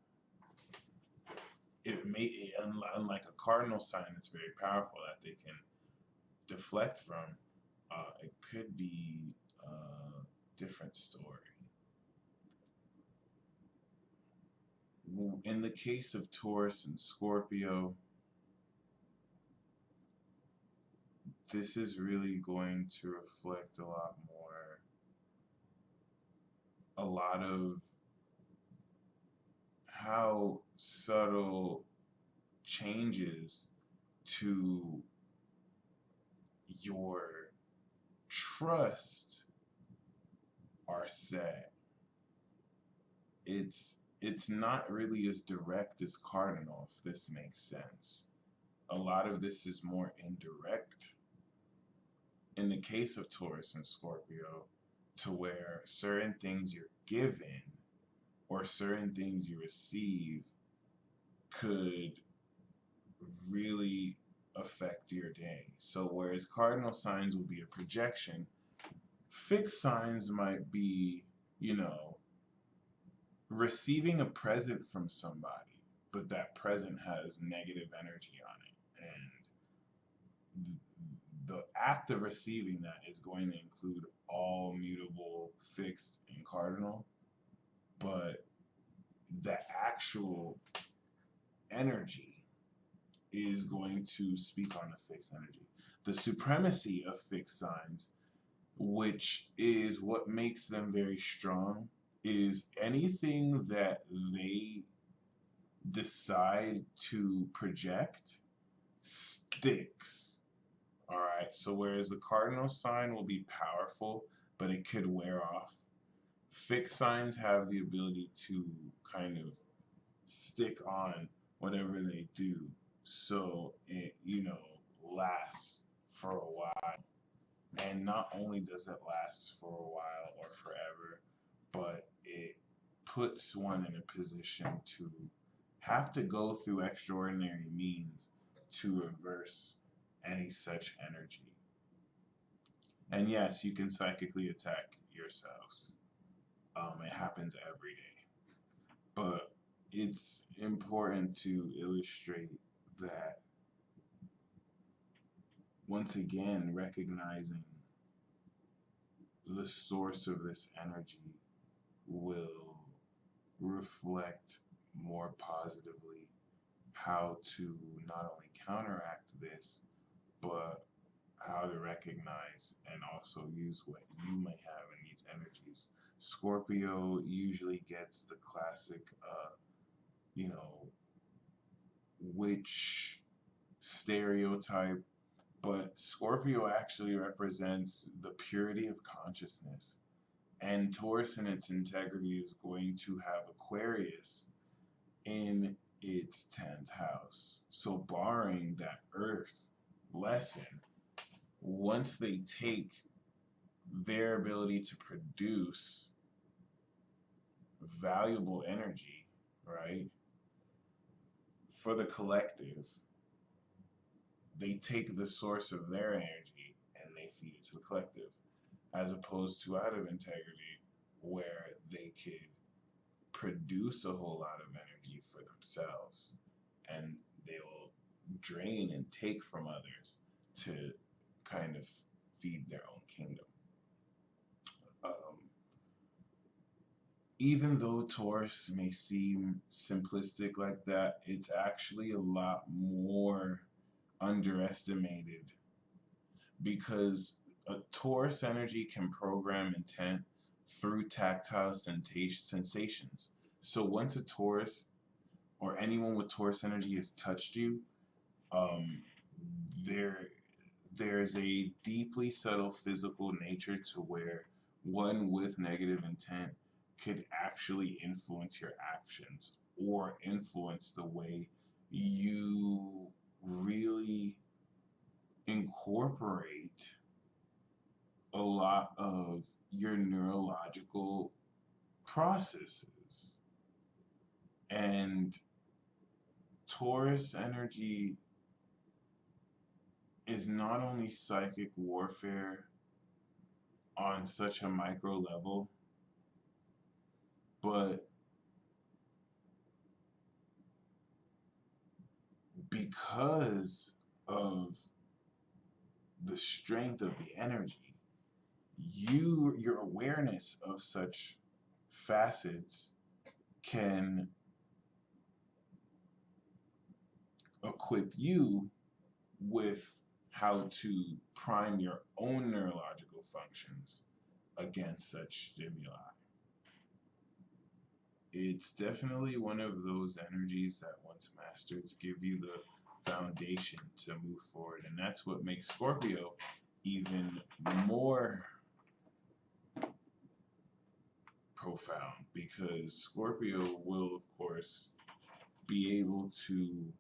It may, unlike a cardinal sign that's very powerful that they can deflect from, it could be a different story. In the case of Taurus and Scorpio, this is really going to reflect a lot of how subtle changes to your trust are set. It's not really as direct as cardinal, if this makes sense. A lot of this is more indirect. In the case of Taurus and Scorpio, to where certain things you're given or certain things you receive could really affect your day. So whereas cardinal signs will be a projection, fixed signs might be, receiving a present from somebody, but that present has negative energy on it. And the act of receiving that is going to include all mutable, fixed, and cardinal, but the actual energy is going to speak on the fixed energy. The supremacy of fixed signs, which is what makes them very strong, is anything that they decide to project sticks. All right. So whereas the cardinal sign will be powerful, but it could wear off, fixed signs have the ability to kind of stick on whatever they do. So it, lasts for a while. And not only does it last for a while or forever, but it puts one in a position to have to go through extraordinary means to reverse any such energy. And yes, you can psychically attack yourselves. It happens every day. But it's important to illustrate that, once again, recognizing the source of this energy will reflect more positively how to not only counteract this, but how to recognize and also use what you may have in these energies. Scorpio usually gets the classic, you know, witch stereotype, but Scorpio actually represents the purity of consciousness. And Taurus in its integrity is going to have Aquarius in its 10th house. So, barring that Earth lesson, once they take their ability to produce valuable energy, right, for the collective, they take the source of their energy and they feed it to the collective, as opposed to out of integrity, where they could produce a whole lot of energy for themselves and they will drain and take from others to kind of feed their own kingdom. Even though Taurus may seem simplistic like that, it's actually a lot more underestimated, because a Taurus energy can program intent through tactile sensations. So once a Taurus or anyone with Taurus energy has touched you, um, there there's a deeply subtle physical nature to where one with negative intent could actually influence your actions or influence the way you really incorporate a lot of your neurological processes. And Taurus energy is not only psychic warfare on such a micro level, but because of the strength of the energy, your awareness of such facets can equip you with how to prime your own neurological functions against such stimuli. It's definitely one of those energies that, once mastered, give you the foundation to move forward. And that's what makes Scorpio even more profound, because Scorpio will, of course, be able to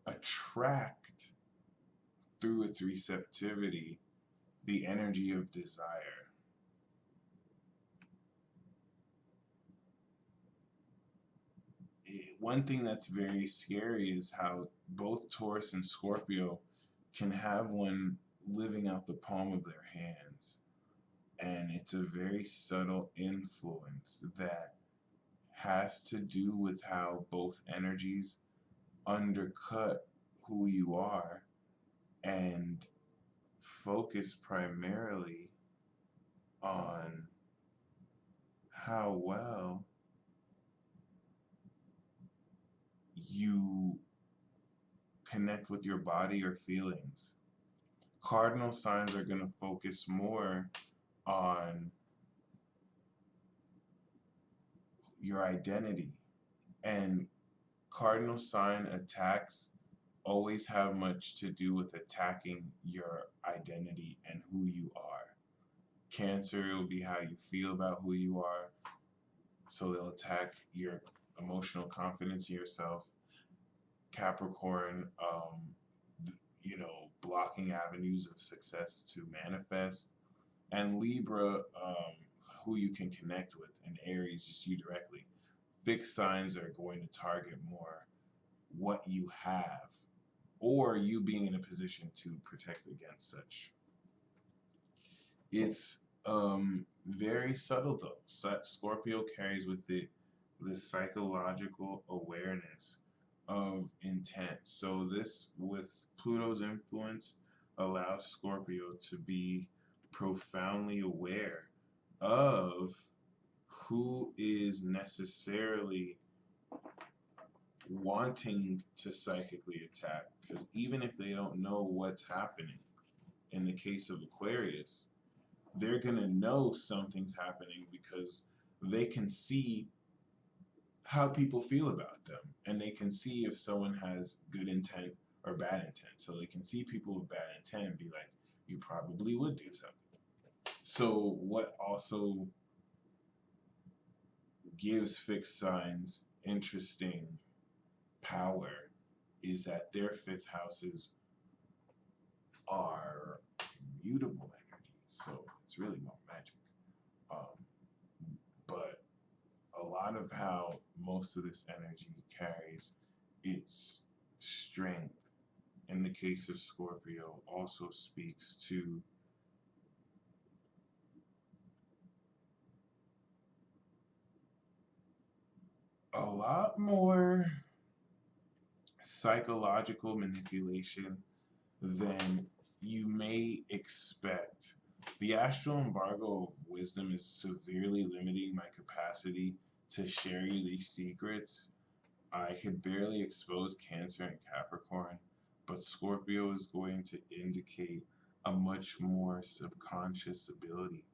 attract, through its receptivity, the energy of desire. One thing that's very scary is how both Taurus and Scorpio can have one living out the palm of their hands. And it's a very subtle influence that has to do with how both energies undercut who you are and focus primarily on how well you connect with your body or feelings. Cardinal signs are going to focus more on your identity, and cardinal sign attacks always have much to do with attacking your identity and who you are. Cancer will be how you feel about who you are, so they'll attack your emotional confidence in yourself. Capricorn, blocking avenues of success to manifest. And Libra, who you can connect with. And Aries, just you directly. Fixed signs are going to target more what you have, or you being in a position to protect against such. It's very subtle though. Scorpio carries with it the psychological awareness of intent. So this, with Pluto's influence, allows Scorpio to be profoundly aware of who is necessarily wanting to psychically attack, because even if they don't know what's happening, in the case of Aquarius, they're going to know something's happening because they can see how people feel about them, and they can see if someone has good intent or bad intent. So they can see people with bad intent and be like, you probably would do something. So what also gives fixed signs interesting power is that their fifth houses are mutable energies. So it's really not magic. But a lot of how most of this energy carries its strength in the case of Scorpio also speaks to a lot more psychological manipulation than you may expect. The astral embargo of wisdom is severely limiting my capacity to share you these secrets. I could barely expose Cancer and Capricorn, but Scorpio is going to indicate a much more subconscious ability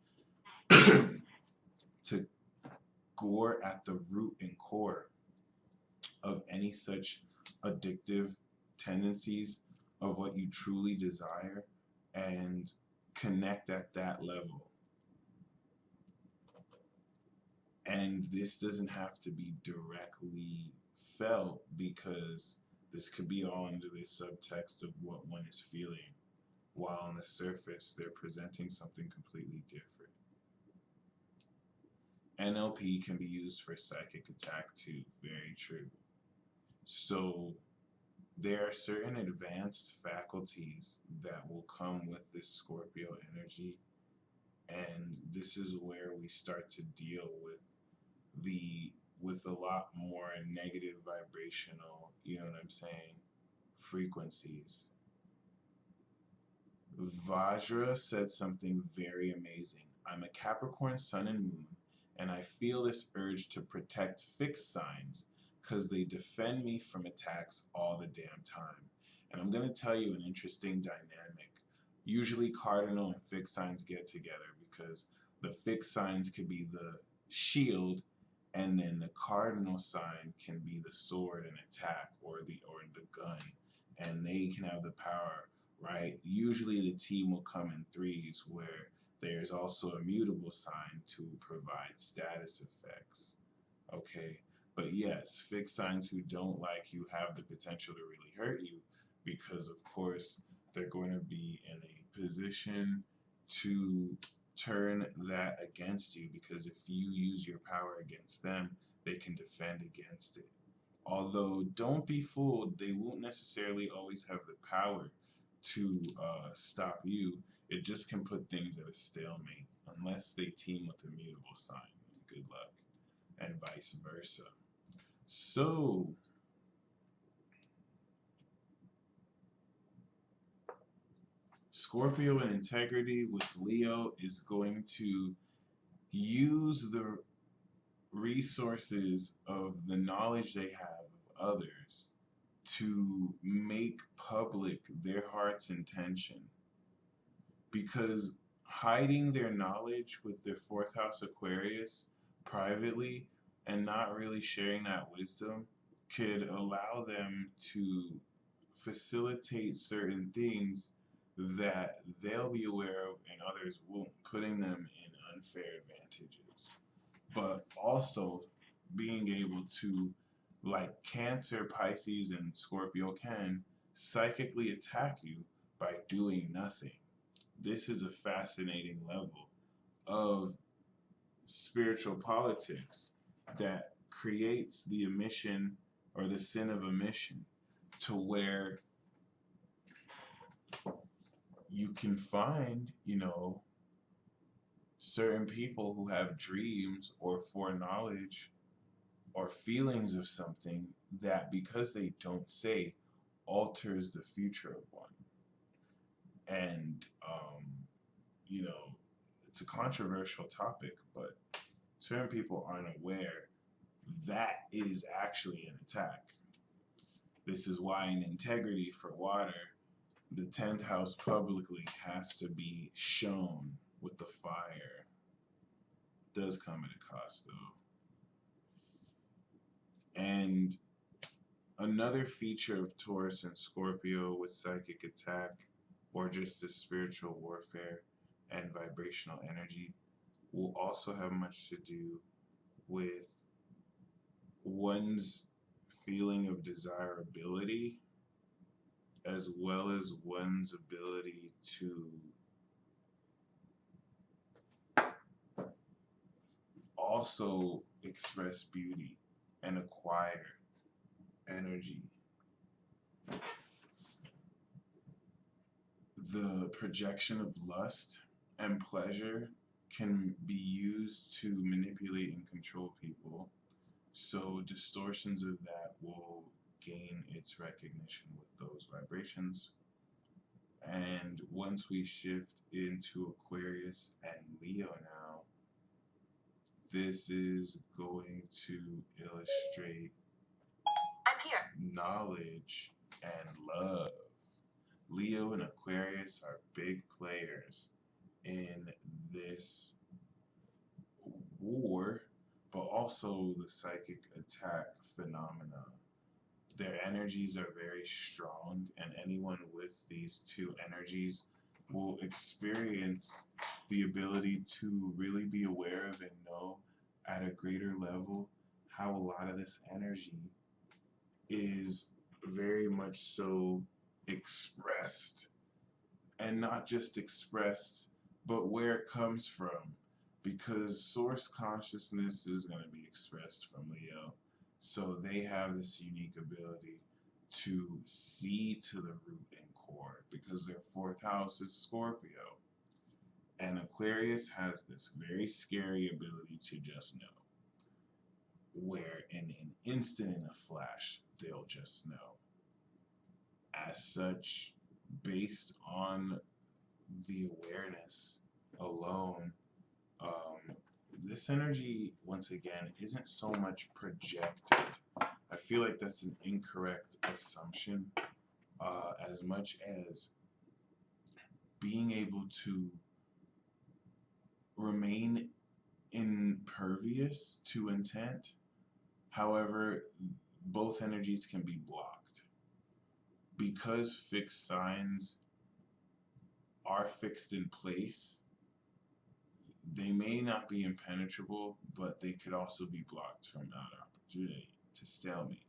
to gore at the root and core of any such addictive tendencies of what you truly desire and connect at that level. And this doesn't have to be directly felt, because this could be all under the subtext of what one is feeling, while on the surface they're presenting something completely different. NLP can be used for psychic attack too, very true. So there are certain advanced faculties that will come with this Scorpio energy, and this is where we start to deal with a lot more negative vibrational, you know what I'm saying, frequencies. Vajra said something very amazing. I'm a Capricorn sun and moon, and I feel this urge to protect fixed signs because they defend me from attacks all the damn time. And I'm going to tell you an interesting dynamic. Usually cardinal and fixed signs get together because the fixed signs could be the shield, and then the cardinal sign can be the sword and attack, or the gun, and they can have the power, right? Usually the team will come in threes, where there's also a mutable sign to provide status effects. Okay, but yes, fixed signs who don't like you have the potential to really hurt you, because of course they're going to be in a position to turn that against you, because if you use your power against them, they can defend against it. Although, don't be fooled, they won't necessarily always have the power to stop you. It just can put things at a stalemate, unless they team with a mutable sign. Good luck. And vice versa. So, Scorpio in integrity with Leo is going to use the resources of the knowledge they have of others to make public their heart's intention, because hiding their knowledge with their fourth house Aquarius privately and not really sharing that wisdom could allow them to facilitate certain things that they'll be aware of and others won't, putting them in unfair advantages. But also being able to, like Cancer, Pisces, and Scorpio can, psychically attack you by doing nothing. This is a fascinating level of spiritual politics that creates the omission or the sin of omission, to where you can find, certain people who have dreams or foreknowledge or feelings of something that, because they don't say, alters the future of one. And, it's a controversial topic, but certain people aren't aware that is actually an attack. This is why in integrity for water, the 10th house publicly has to be shown with the fire. Does come at a cost though. And another feature of Taurus and Scorpio with psychic attack or just the spiritual warfare and vibrational energy will also have much to do with one's feeling of desirability as well as one's ability to also express beauty and acquire energy. The projection of lust and pleasure can be used to manipulate and control people. So distortions of that will gain its recognition with those vibrations. And once we shift into Aquarius and Leo now, this is going to illustrate knowledge and love. Leo and Aquarius are big players in this war, but also the psychic attack phenomena. Their energies are very strong, and anyone with these two energies will experience the ability to really be aware of and know at a greater level how a lot of this energy is very much so expressed, and not just expressed, but where it comes from, because source consciousness is going to be expressed from Leo. So they have this unique ability to see to the root and core because their fourth house is Scorpio. And Aquarius has this very scary ability to just know, where in an instant, in a flash, they'll just know. As such, based on the awareness alone, this energy, once again, isn't so much projected. I feel like that's an incorrect assumption, as much as being able to remain impervious to intent. However, both energies can be blocked. Because fixed signs are fixed in place, they may not be impenetrable, but they could also be blocked from that opportunity to stalemate,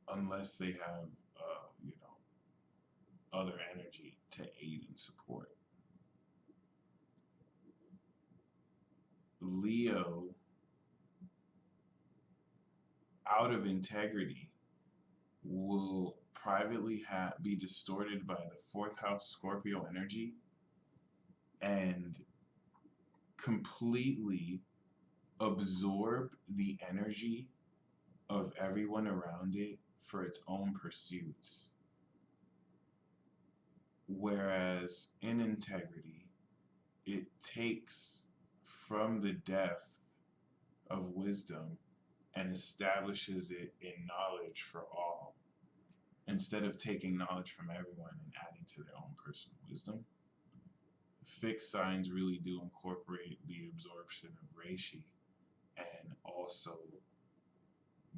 unless they have, other energy to aid and support. Leo, out of integrity, will privately be distorted by the fourth house Scorpio energy and completely absorb the energy of everyone around it for its own pursuits. Whereas in integrity, it takes from the depth of wisdom and establishes it in knowledge for all, instead of taking knowledge from everyone and adding to their own personal wisdom. Fixed signs really do incorporate the absorption of reishi and also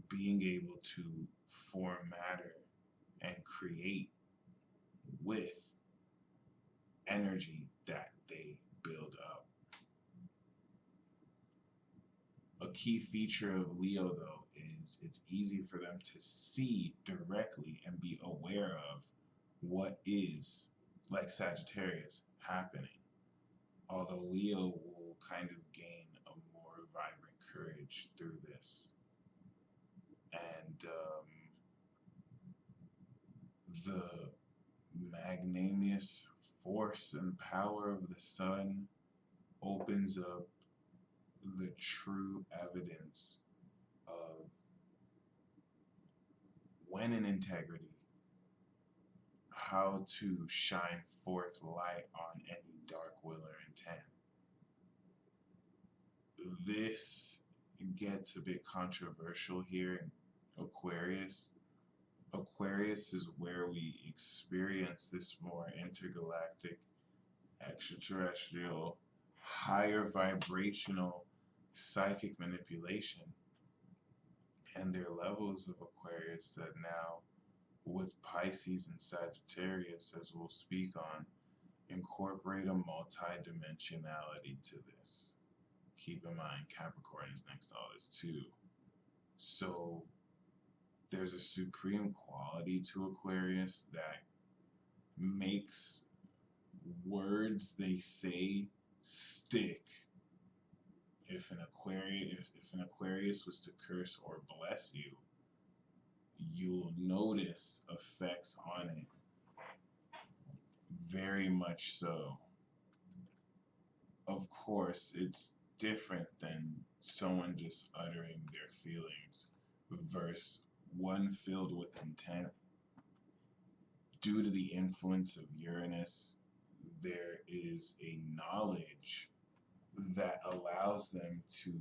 being able to form matter and create with energy that they build up. A key feature of Leo, though, is it's easy for them to see directly and be aware of what is, like Sagittarius, happening. Although Leo will kind of gain a more vibrant courage through this. And the magnanimous force and power of the sun opens up the true evidence of, when in integrity, how to shine forth light on any dark will or intent. This gets a bit controversial here in Aquarius, Aquarius is where we experience this more intergalactic, extraterrestrial, higher vibrational psychic manipulation. And there are levels of Aquarius that now, with Pisces and Sagittarius, as we'll speak on, incorporate a multi-dimensionality to this. Keep in mind, Capricorn is next to all this too. So there's a supreme quality to Aquarius that makes words they say stick. If an Aquarius was to curse or bless you, you'll notice effects on it. Very much so. Of course, it's different than someone just uttering their feelings versus one filled with intent. Due to the influence of Uranus, there is a knowledge that allows them to,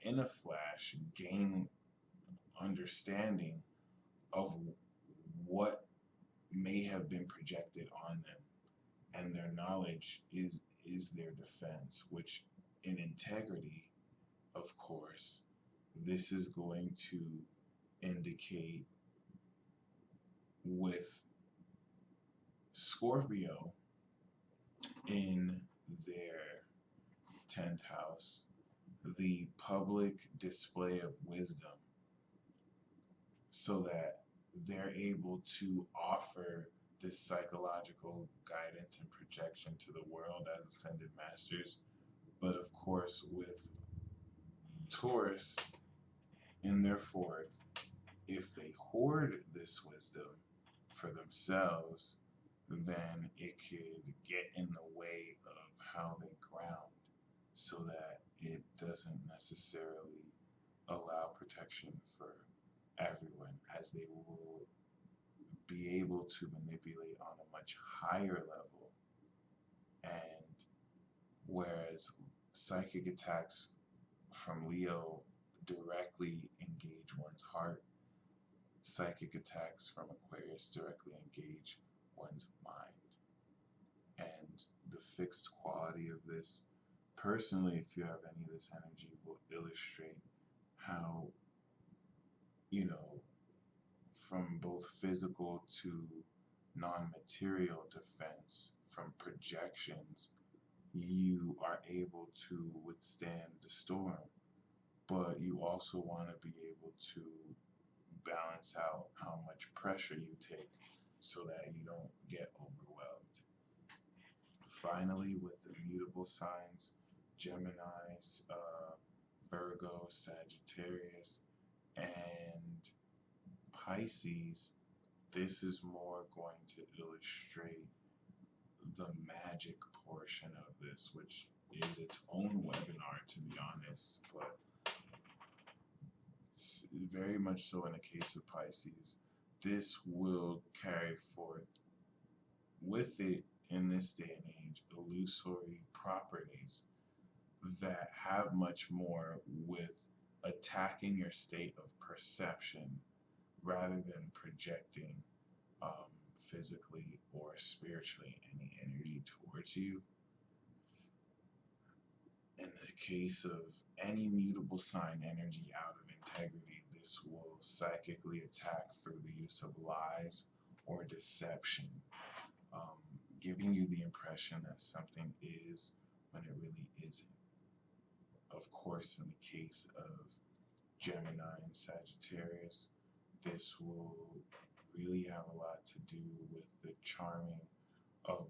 in a flash, gain understanding of what may have been projected on them. And their knowledge is their defense, which in integrity, of course, this is going to indicate with Scorpio in their 10th house, the public display of wisdom, so that they're able to offer this psychological guidance and projection to the world as ascended masters. But of course, with Taurus in their 4th, if they hoard this wisdom for themselves, then it could get in the way of how they ground, so that it doesn't necessarily allow protection for everyone, as they will be able to manipulate on a much higher level. And whereas psychic attacks from Leo directly engage one's heart, psychic attacks from Aquarius directly engage one's mind. And the fixed quality of this, personally, if you have any of this energy, will illustrate how, from both physical to non-material defense, from projections, you are able to withstand the storm. But you also want to be able to balance out how much pressure you take so that you don't get overwhelmed. Finally, with the mutable signs, Gemini, Virgo, Sagittarius, and Pisces, this is more going to illustrate the magic portion of this, which is its own webinar, to be honest, but very much so in the case of Pisces. This will carry forth with it, in this day and age, illusory properties that have much more with attacking your state of perception rather than projecting physically or spiritually any energy towards you. In the case of any mutable sign energy out of integrity, this will psychically attack through the use of lies or deception, giving you the impression that something is when it really isn't. Of course, in the case of Gemini and Sagittarius, this will really have a lot to do with the charming of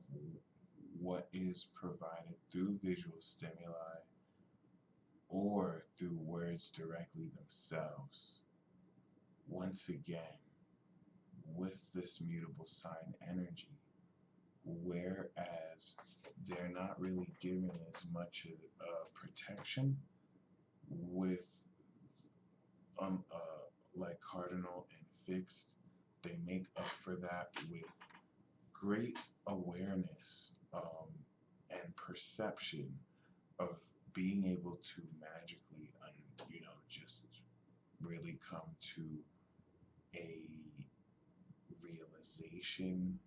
what is provided through visual stimuli or through words directly themselves. Once again, with this mutable sign energy, whereas they're not really given as much protection with like cardinal and fixed, they make up for that with great awareness and perception of being able to magically, just really come to a relaxation,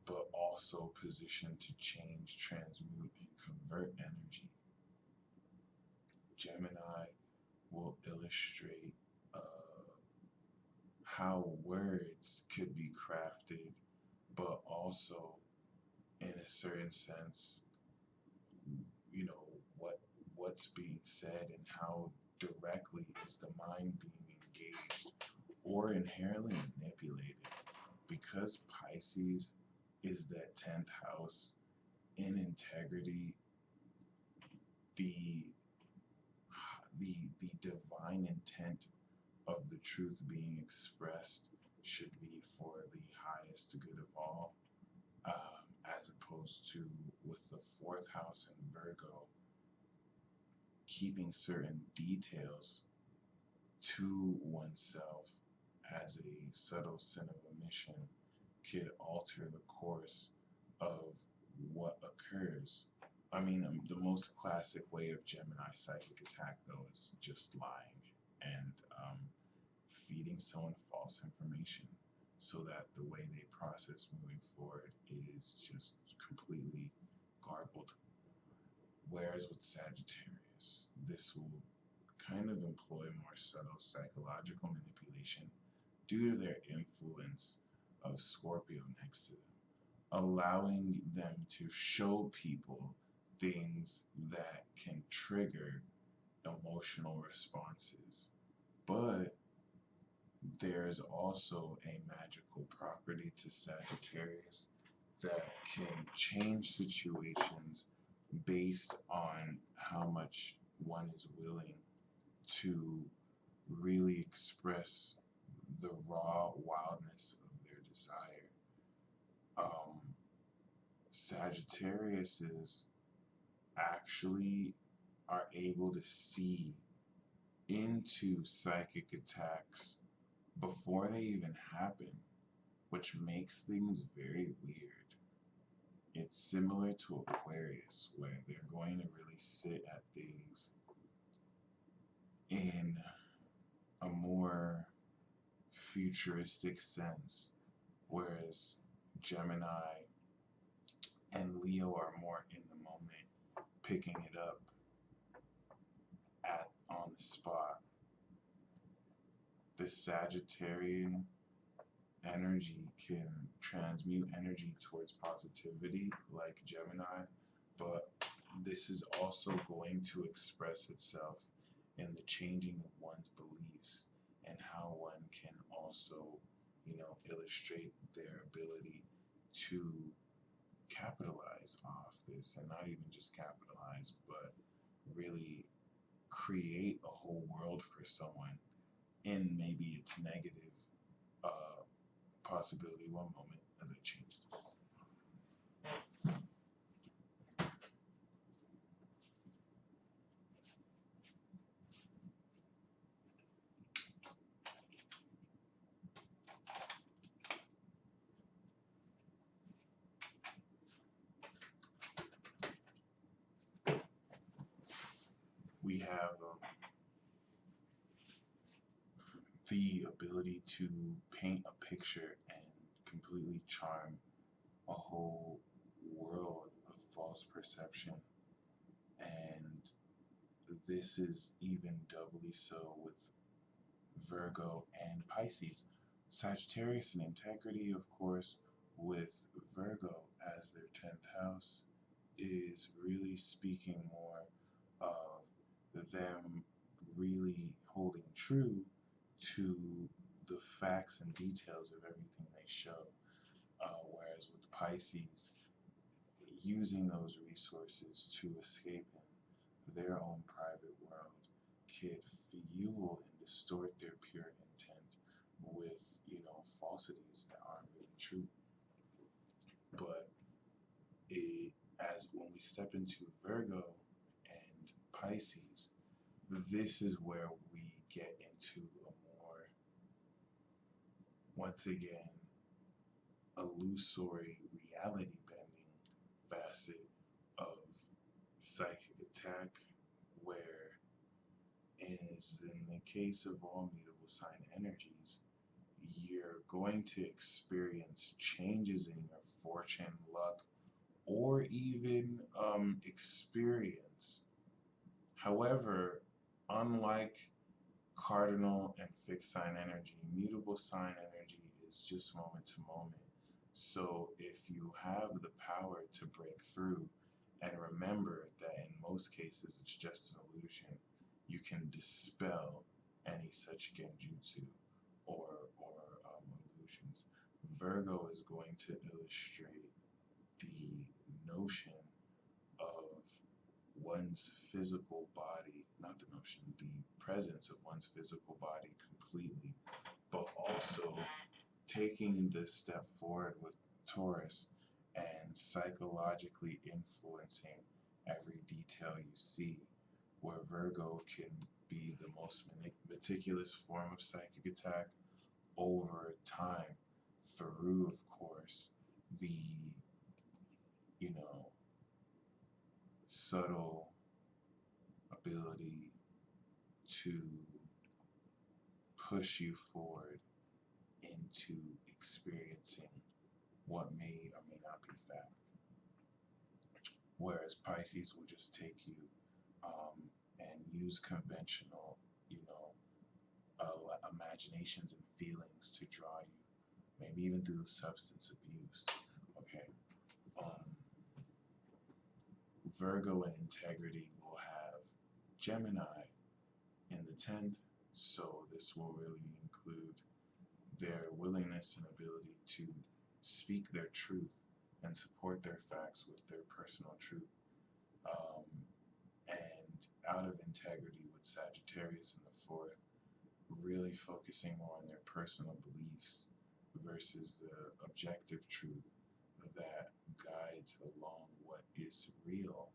but also positioned to change, transmute, and convert energy. Gemini will illustrate how words could be crafted, but also, in a certain sense, you know, what's being said and how directly is the mind being engaged or inherently manipulated. Because Pisces is that 10th house in integrity, the the divine intent of the truth being expressed should be for the highest good of all, as opposed to with the fourth house in Virgo, keeping certain details to oneself as a subtle sin of omission could alter the course of what occurs. I mean, the most classic way of Gemini psychic attack, though, is just lying and feeding someone false information so that the way they process moving forward is just completely garbled. Whereas with Sagittarius, this will kind of employ more subtle psychological manipulation due to their influence of Scorpio next to them, allowing them to show people things that can trigger emotional responses. But there's also a magical property to Sagittarius that can change situations based on how much one is willing to really express the raw wildness of their desire. Sagittariuses actually are able to see into psychic attacks before they even happen, which makes things very weird. It's similar to Aquarius, where they're going to really sit at things in a more futuristic sense, whereas Gemini and Leo are more in the moment, picking it up at on the spot. The Sagittarian energy can transmute energy towards positivity like Gemini, but this is also going to express itself in the changing of one's beliefs and how one can also, illustrate their ability to capitalize off this, and not even just capitalize, but really create a whole world for someone in maybe its negative possibility one moment and then change this. We have the ability to paint a picture and completely charm a whole world of false perception. And this is even doubly so with Virgo and Pisces. Sagittarius and integrity, of course, with Virgo as their 10th house, is really speaking more of them really holding true to the facts and details of everything they show. Whereas with Pisces, using those resources to escape in their own private world could fuel and distort their pure intent with, falsities that aren't really true. But as when we step into Virgo and Pisces, this is where we get into a more, once again, illusory reality bending facet of psychic attack, where, as in the case of all mutable sign energies, you're going to experience changes in your fortune, luck, or even experience. However, unlike cardinal and fixed sign energy, mutable sign energy is just moment to moment. So if you have the power to break through and remember that in most cases it's just an illusion, you can dispel any such genjutsu or illusions. Virgo is going to illustrate the notion of one's physical body, not the notion, the presence of one's physical body completely, but also taking this step forward with Taurus and psychologically influencing every detail you see, where Virgo can be the most meticulous form of psychic attack over time through, of course, the, you know, subtle ability to push you forward into experiencing what may or may not be fact. Whereas Pisces will just take you and use conventional, you know, imaginations and feelings to draw you, maybe even through substance abuse. Okay. Um, Virgo and integrity will have Gemini in the 10th, so this will really include their willingness and ability to speak their truth and support their facts with their personal truth. Um, and out of integrity with Sagittarius in the 4th, really focusing more on their personal beliefs versus the objective truth that guides along what is real.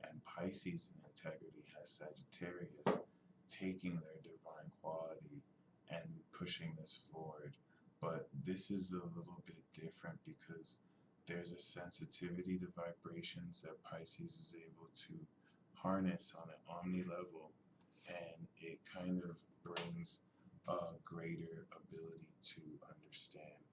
And Pisces in integrity has Sagittarius taking their divine quality and pushing this forward. But this is a little bit different because there's a sensitivity to vibrations that Pisces is able to harness on an omni level, and it kind of brings a greater ability to understand.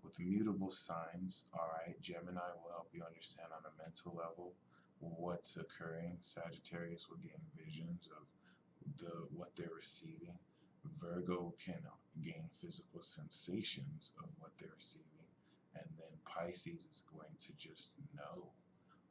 With mutable signs, all right, Gemini will help you understand on a mental level what's occurring. Sagittarius will gain visions of what they're receiving. Virgo can gain physical sensations of what they're receiving, and then Pisces is going to just know.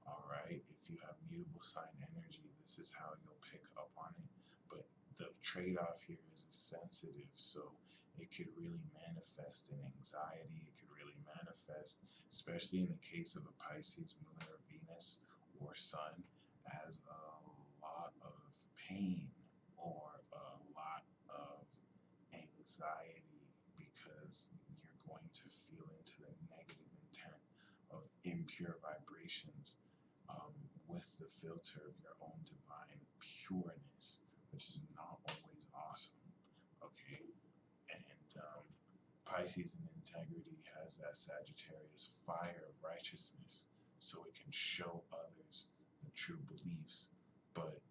All right, if you have mutable sign energy, this is how you'll pick up on it. But the trade-off here is it's sensitive, so it could really manifest in anxiety. It could really manifest, especially in the case of a Pisces moon or Venus or Sun, as a lot of pain or a lot of anxiety, because you're going to feel into the negative intent of impure vibrations with the filter of your own divine pureness, which is not always awesome. Okay, and Pisces in integrity has that Sagittarius fire of righteousness, so it can show others the true beliefs, but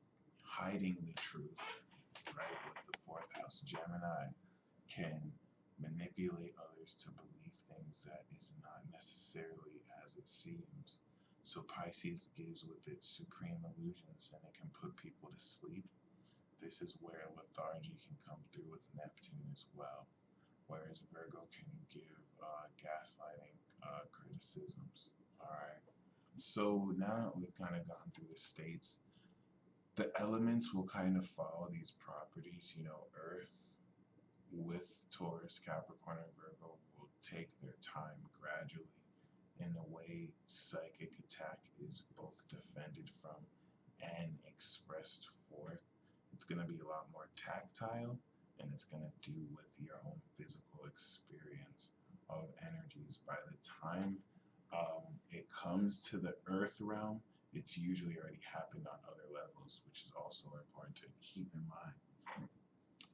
hiding the truth, right? With the 4th house, Gemini can manipulate others to believe things that is not necessarily as it seems. So Pisces gives with it supreme illusions, and it can put people to sleep. This is where lethargy can come through with Neptune as well, whereas Virgo can give gaslighting criticisms. All right. So now that we've kind of gone through the states, the elements will kind of follow these properties. You know, Earth with Taurus, Capricorn, and Virgo will take their time gradually in the way psychic attack is both defended from and expressed forth. It's going to be a lot more tactile, and it's going to do with your own physical experience of energies. By the time it comes to the earth realm, it's usually already happened on other levels, which is also important to keep in mind.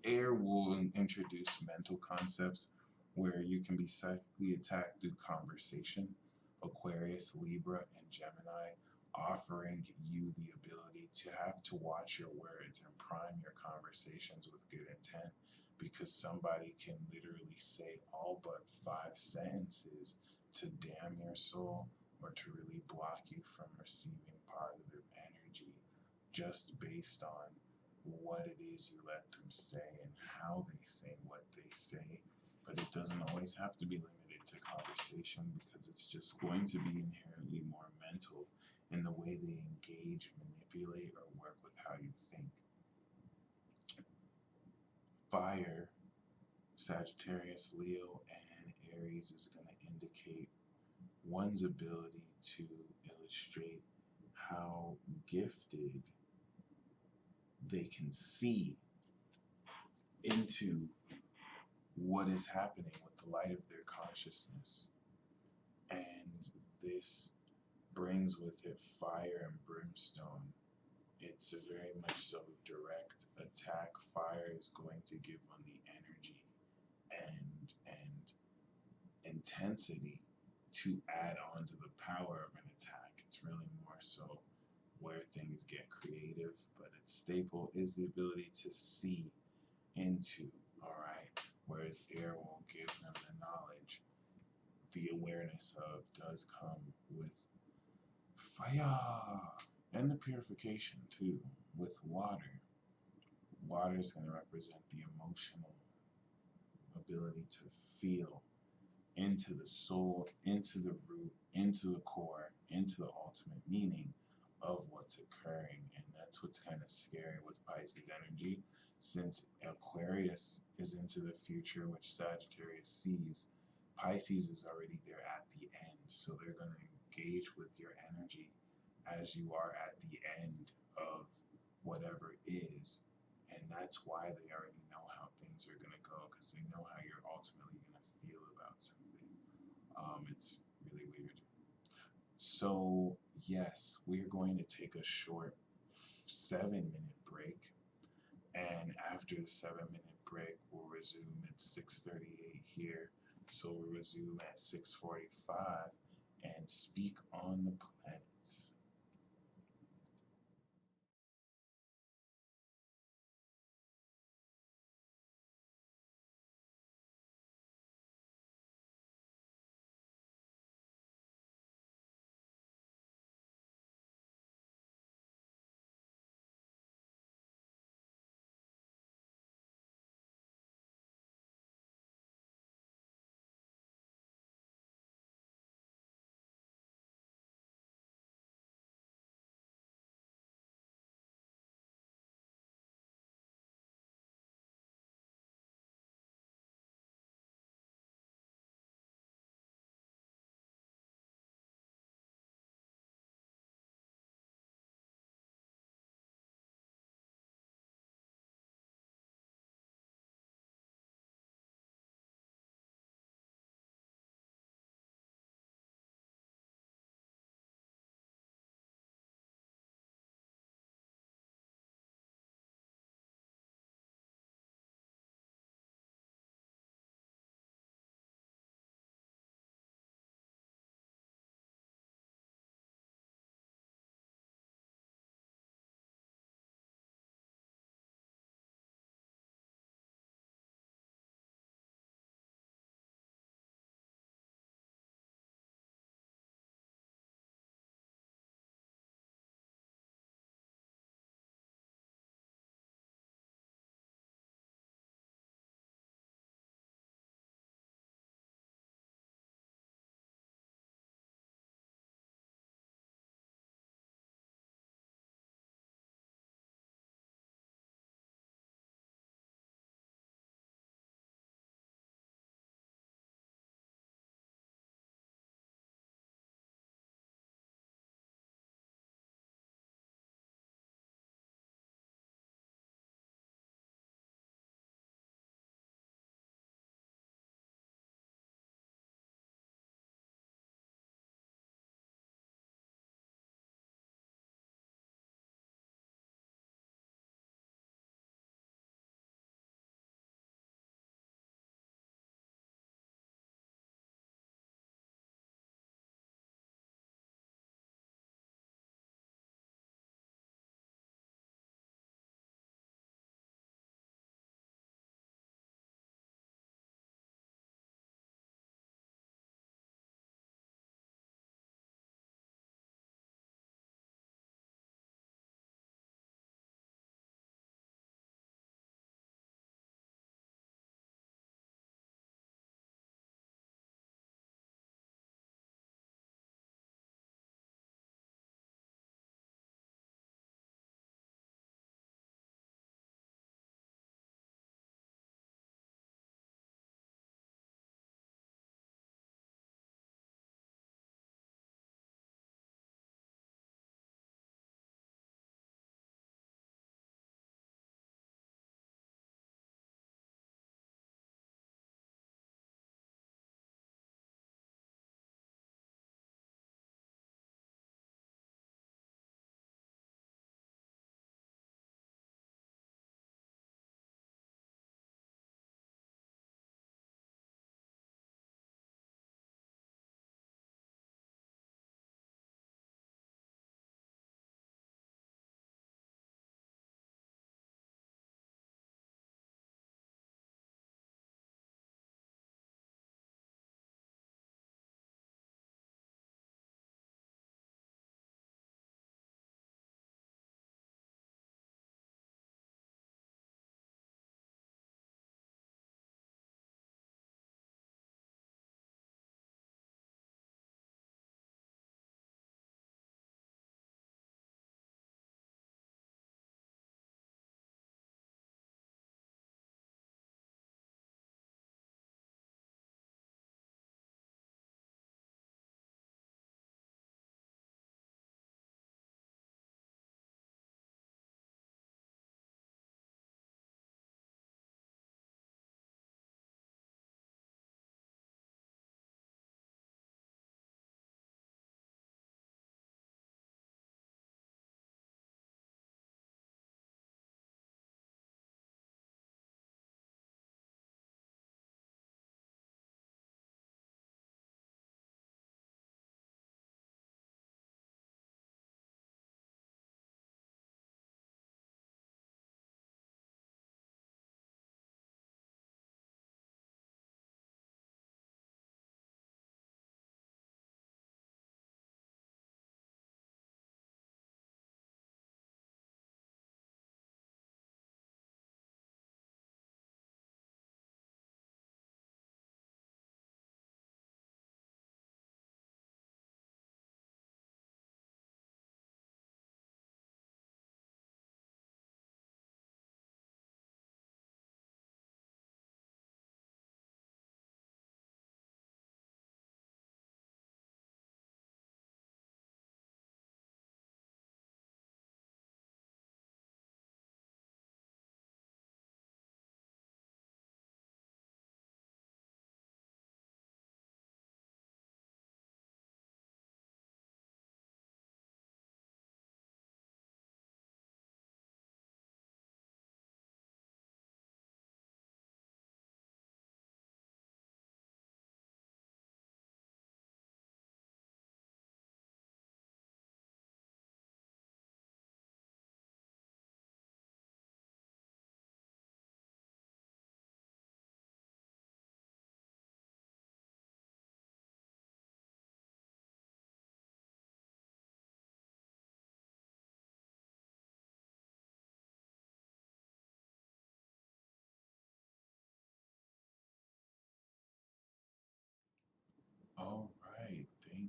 Air will introduce mental concepts where you can be psychically attacked through conversation. Aquarius, Libra, and Gemini offering you the ability to have to watch your words and prime your conversations with good intent, because somebody can literally say all but 5 sentences to damn your soul or to really block you from receiving positive energy just based on what it is you let them say and how they say what they say. But it doesn't always have to be limited to conversation because it's just going to be inherently more mental in the way they engage, manipulate, or work with how you think. Fire, Sagittarius, Leo, and Aries is going to indicate one's ability to illustrate how gifted they can see into what is happening with the light of their consciousness. And this brings with it fire and brimstone. It's a very much so direct attack. Fire is going to give on the energy and intensity to add on to the power of an attack. It's really more so where things get creative, but its staple is the ability to see into, all right? Whereas air will give them the knowledge. The awareness of does come with fire and the purification too with water. Water is going to represent the emotional ability to feel into the soul, into the root, into the core, into the ultimate meaning of what's occurring. And that's what's kind of scary with Pisces energy, since Aquarius is into the future, which Sagittarius sees. Pisces is already there at the end, so they're going to engage with your energy as you are at the end of whatever is. And that's why they already know how things are going to go, because they know how you're ultimately going to feel about something. It's really weird. So, yes, we're going to take a short 7-minute break. And after the 7-minute break, we'll resume at 6:38 here. So we'll resume at 6:45 and speak on the planets.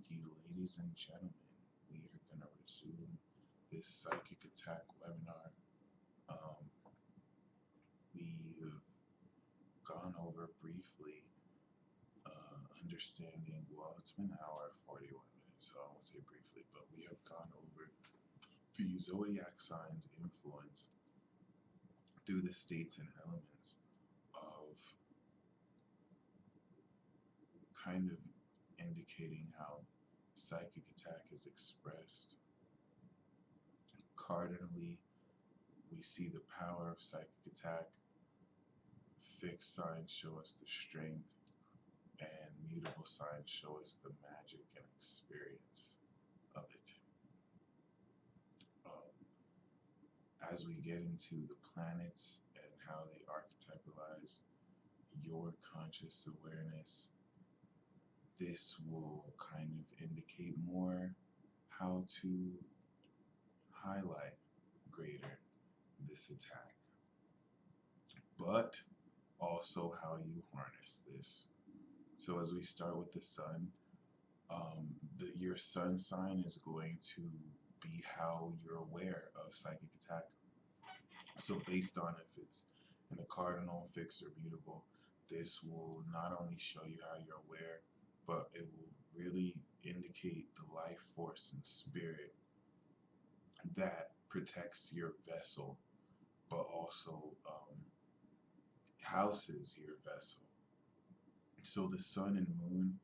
thank you, ladies and gentlemen. We are going to resume this psychic attack webinar. We've gone over briefly understanding, well, it's been an hour and 41 minutes, so I won't say briefly, but we have gone over the zodiac signs' influence through the states and elements of kind of indicating how psychic attack is expressed. Cardinally, we see the power of psychic attack. Fixed signs show us the strength, and mutable signs show us the magic and experience of it. As we get into the planets and how they archetypalize your conscious awareness, this will kind of indicate more how to highlight greater this attack, but also how you harness this. So as we start with the sun, your sun sign is going to be how you're aware of psychic attack. So based on if it's in a cardinal, fixed, or mutable, this will not only show you how you're aware, but it will really indicate the life force and spirit that protects your vessel, but also houses your vessel. So the sun and moon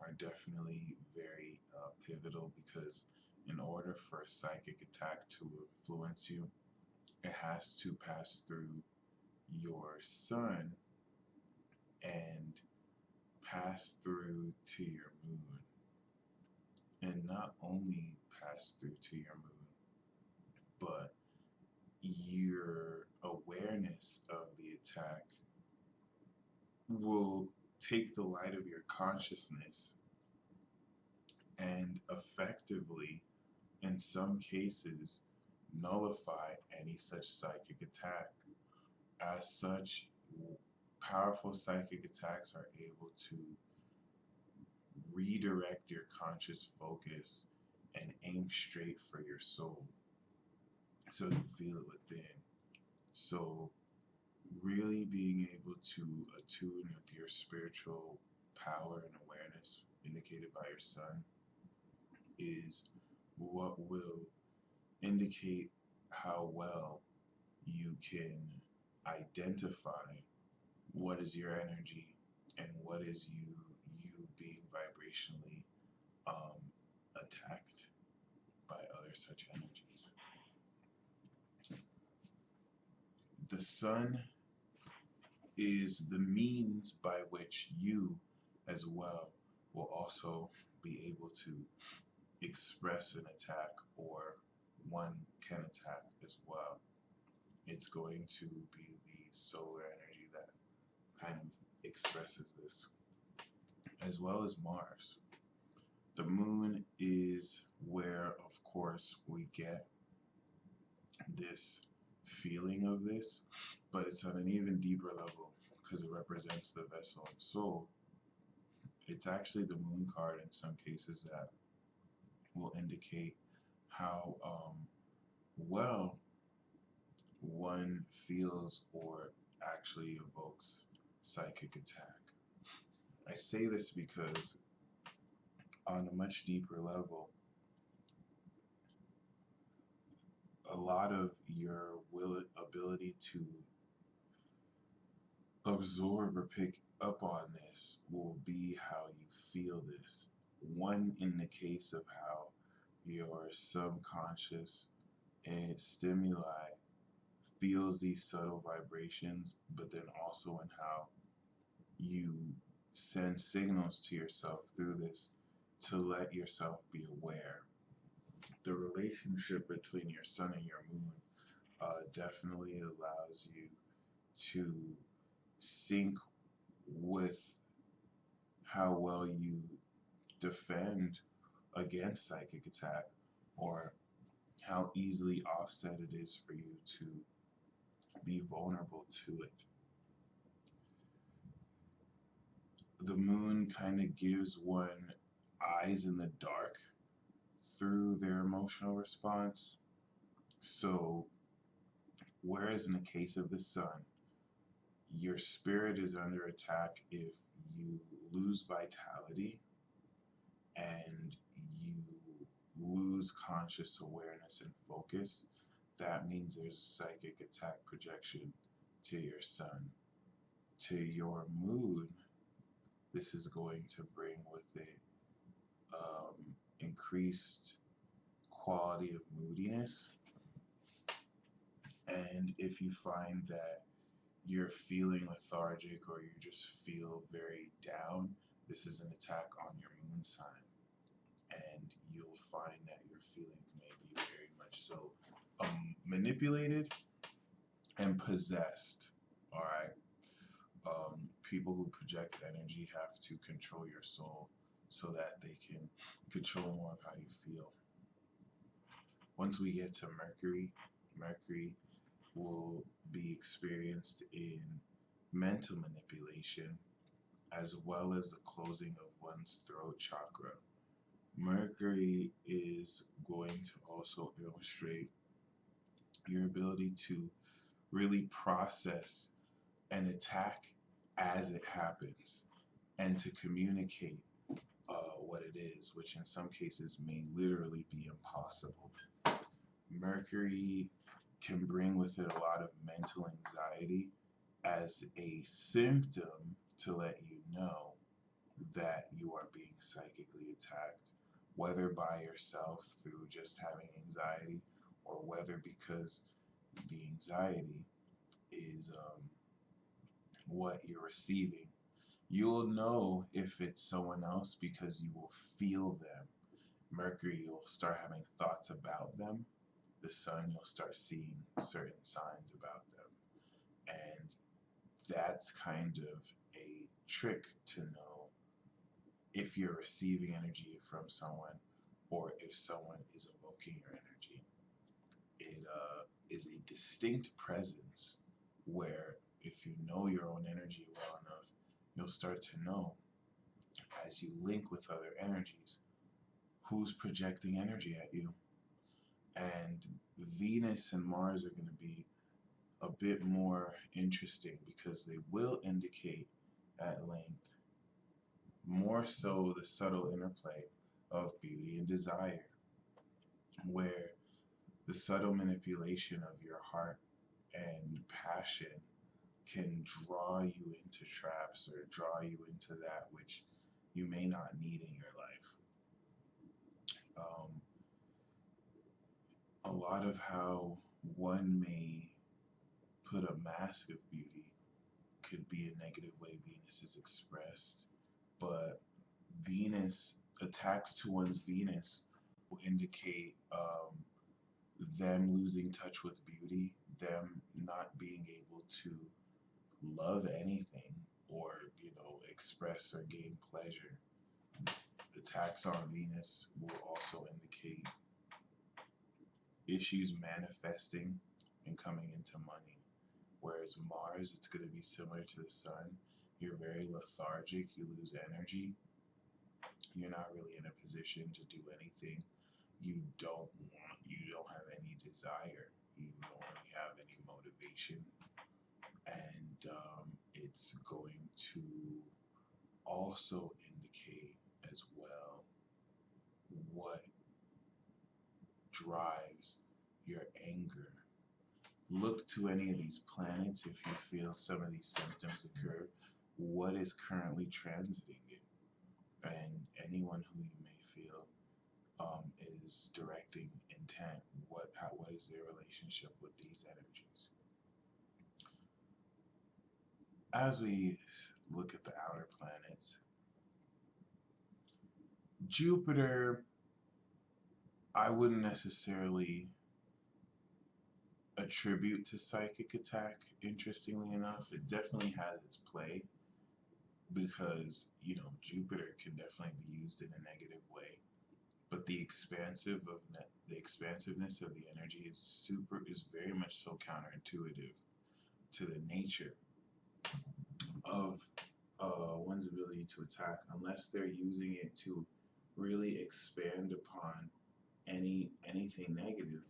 are definitely very pivotal, because in order for a psychic attack to influence you, it has to pass through your sun and pass through to your moon. And not only pass through to your moon, but your awareness of the attack will take the light of your consciousness and effectively, in some cases, nullify any such psychic attack. As such, powerful psychic attacks are able to redirect your conscious focus and aim straight for your soul, so you feel it within. So really being able to attune with your spiritual power and awareness indicated by your sun is what will indicate how well you can identify what is your energy and what is you being vibrationally attacked by other such energies. The sun is the means by which you as well will also be able to express an attack, or one can attack as well. It's going to be the solar energy that kind of expresses this, as well as Mars. The moon is where, of course, we get this feeling of this, but it's on an even deeper level because it represents the vessel and soul. It's actually the moon card in some cases that will indicate how well one feels or actually evokes psychic attack. I say this because on a much deeper level, a lot of your ability to absorb or pick up on this will be how you feel this. One, in the case of how your subconscious and stimuli feels these subtle vibrations, but then also in how you send signals to yourself through this to let yourself be aware. The relationship between your sun and your moon definitely allows you to sync with how well you defend against psychic attack, or how easily offset it is for you to be vulnerable to it. The moon kind of gives one eyes in the dark through their emotional response. So, whereas in the case of the sun, your spirit is under attack if you lose vitality and you lose conscious awareness and focus. That means there's a psychic attack projection to your sun. To your moon, this is going to bring with it increased quality of moodiness. And if you find that you're feeling lethargic or you just feel very down, this is an attack on your moon sign. And you'll find that your feelings may be very much so manipulated and possessed. All right. People who project energy have to control your soul so that they can control more of how you feel. Once we get to Mercury, Mercury will be experienced in mental manipulation as well as the closing of one's throat chakra. Mercury is going to also illustrate your ability to really process an attack as it happens and to communicate what it is, which in some cases may literally be impossible. Mercury can bring with it a lot of mental anxiety as a symptom to let you know that you are being psychically attacked, whether by yourself through just having anxiety or whether because the anxiety is what you're receiving. You'll know if it's someone else because you will feel them. Mercury, you'll start having thoughts about them. The sun, you'll start seeing certain signs about them. And that's kind of a trick to know if you're receiving energy from someone or if someone is evoking your energy. It is a distinct presence where if you know your own energy well enough, you'll start to know as you link with other energies who's projecting energy at you. And Venus and Mars are going to be a bit more interesting because they will indicate at length more so the subtle interplay of beauty and desire, where the subtle manipulation of your heart and passion can draw you into traps or draw you into that which you may not need in your life. A lot of how one may put a mask of beauty could be a negative way Venus is expressed, but Venus attacks to one's Venus will indicate them losing touch with beauty, them not being able to love anything or express or gain pleasure. Attacks on Venus will also indicate issues manifesting and coming into money. Whereas Mars, it's going to be similar to the sun. You're very lethargic, you lose energy. You're not really in a position to do anything. You don't have any desire. You don't really have any motivation. And it's going to also indicate as well what drives your anger. Look to any of these planets if you feel some of these symptoms occur. What is currently transiting it? And anyone who you may feel is directing intent. What is their relationship with these energies? As we look at the outer planets, Jupiter, I wouldn't necessarily attribute to psychic attack. Interestingly enough, it definitely has its play because Jupiter can definitely be used in a negative way, but the expansiveness of the energy is very much so counterintuitive to the nature of one's ability to attack, unless they're using it to really expand upon anything negative.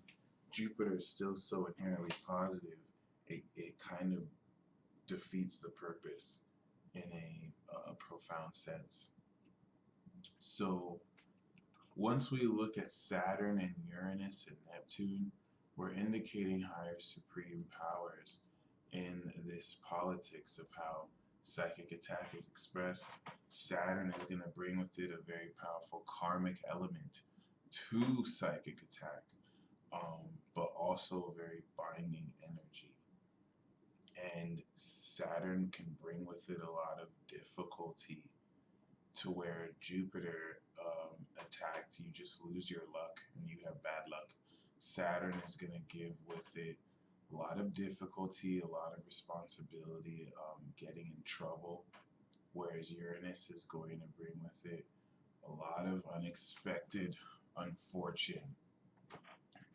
Jupiter is still so inherently positive, it kind of defeats the purpose in a profound sense. So once we look at Saturn and Uranus and Neptune, we're indicating higher supreme powers in this politics of how psychic attack is expressed. Saturn is going to bring with it a very powerful karmic element to psychic attack, but also a very binding energy. And Saturn can bring with it a lot of difficulty to where Jupiter attacked, you just lose your luck and you have bad luck. Saturn is going to give with it a lot of difficulty, a lot of responsibility, getting in trouble, whereas Uranus is going to bring with it a lot of unexpected unfortune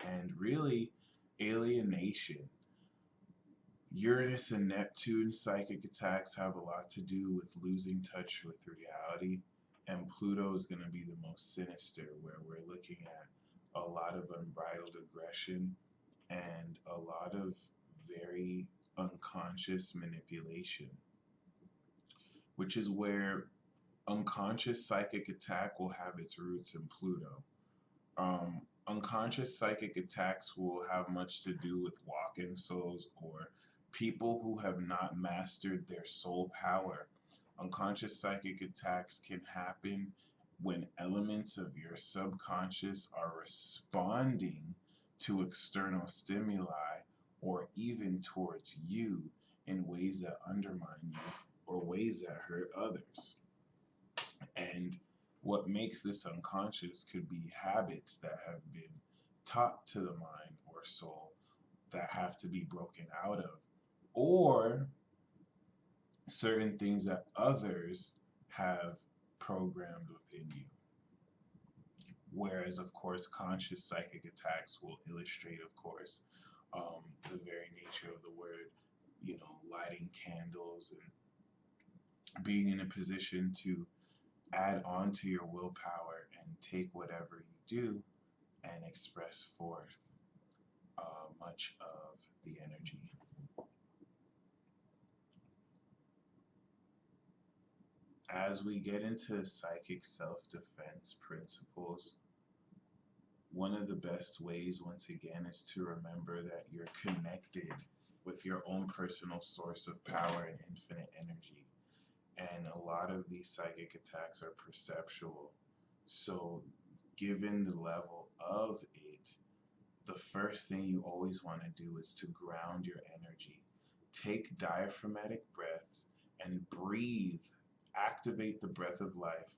and really alienation. Uranus and Neptune psychic attacks have a lot to do with losing touch with reality, and Pluto is going to be the most sinister, where we're looking at a lot of unbridled aggression and a lot of very unconscious manipulation, which is where unconscious psychic attack will have its roots in Pluto. Unconscious psychic attacks will have much to do with walk-in souls or people who have not mastered their soul power. Unconscious psychic attacks can happen when elements of your subconscious are responding to external stimuli or even towards you in ways that undermine you or ways that hurt others. And what makes this unconscious could be habits that have been taught to the mind or soul that have to be broken out of, or certain things that others have programmed within you. Whereas, of course, conscious psychic attacks will illustrate, of course, the very nature of the word, lighting candles and being in a position to add on to your willpower and take whatever you do and express forth much of the energy. As we get into psychic self-defense principles, one of the best ways, once again, is to remember that you're connected with your own personal source of power and infinite energy. And a lot of these psychic attacks are perceptual. So, given the level of it, the first thing you always want to do is to ground your energy. Take diaphragmatic breaths and breathe. Activate the breath of life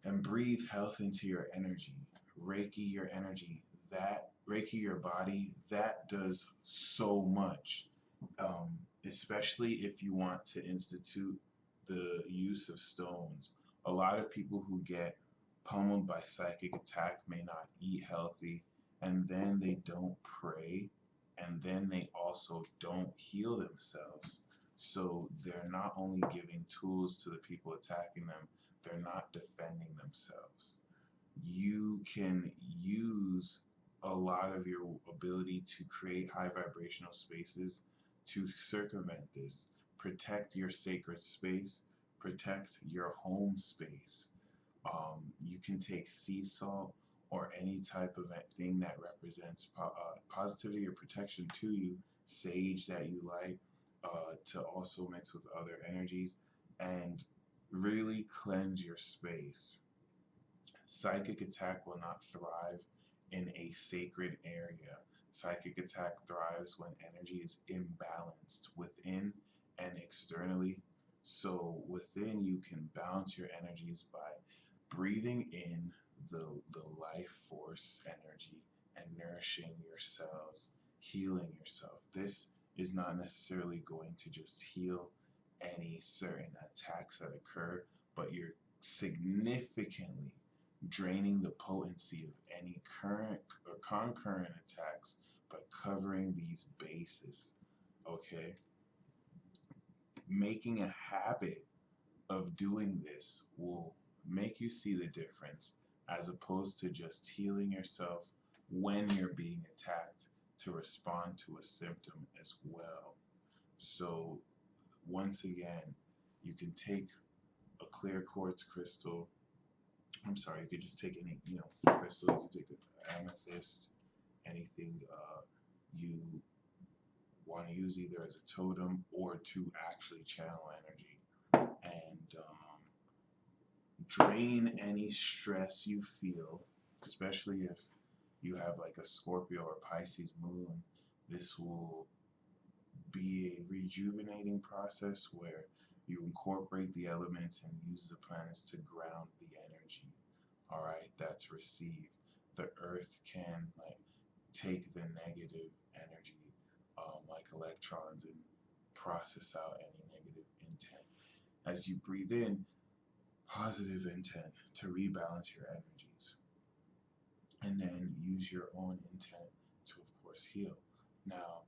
and breathe health into your energy. Reiki your energy. That Reiki your body. That does so much. Especially if you want to institute the use of stones. A lot of people who get pummeled by psychic attack may not eat healthy, and then they don't pray, and then they also don't heal themselves. So they're not only giving tools to the people attacking them, they're not defending themselves. You can use a lot of your ability to create high vibrational spaces to circumvent this. Protect your sacred space, protect your home space. You can take sea salt or any type of thing that represents positivity or protection to you, sage that you like, to also mix with other energies and really cleanse your space. Psychic attack will not thrive in a sacred area. Psychic attack thrives when energy is imbalanced within and externally. So within, you can balance your energies by breathing in the life force energy and nourishing your cells, healing yourself. This is not necessarily going to just heal any certain attacks that occur, but you're significantly draining the potency of any current or concurrent attacks by covering these bases. Okay? Making a habit of doing this will make make you see the difference as opposed to just healing yourself when you're being attacked to respond to a symptom as well. So, once again, you can take a clear quartz crystal. I'm sorry, you could just take any, crystal. You can take an amethyst, anything you want to use either as a totem or to actually channel energy and drain any stress you feel, especially if you have like a Scorpio or Pisces moon. This will be a rejuvenating process where you incorporate the elements and use the planets to ground the energy. All right, that's received. The earth can like take the negative energy, like electrons, and process out any negative intent. As you breathe in positive intent to rebalance your energies, and then use your own intent to, of course, heal. Now,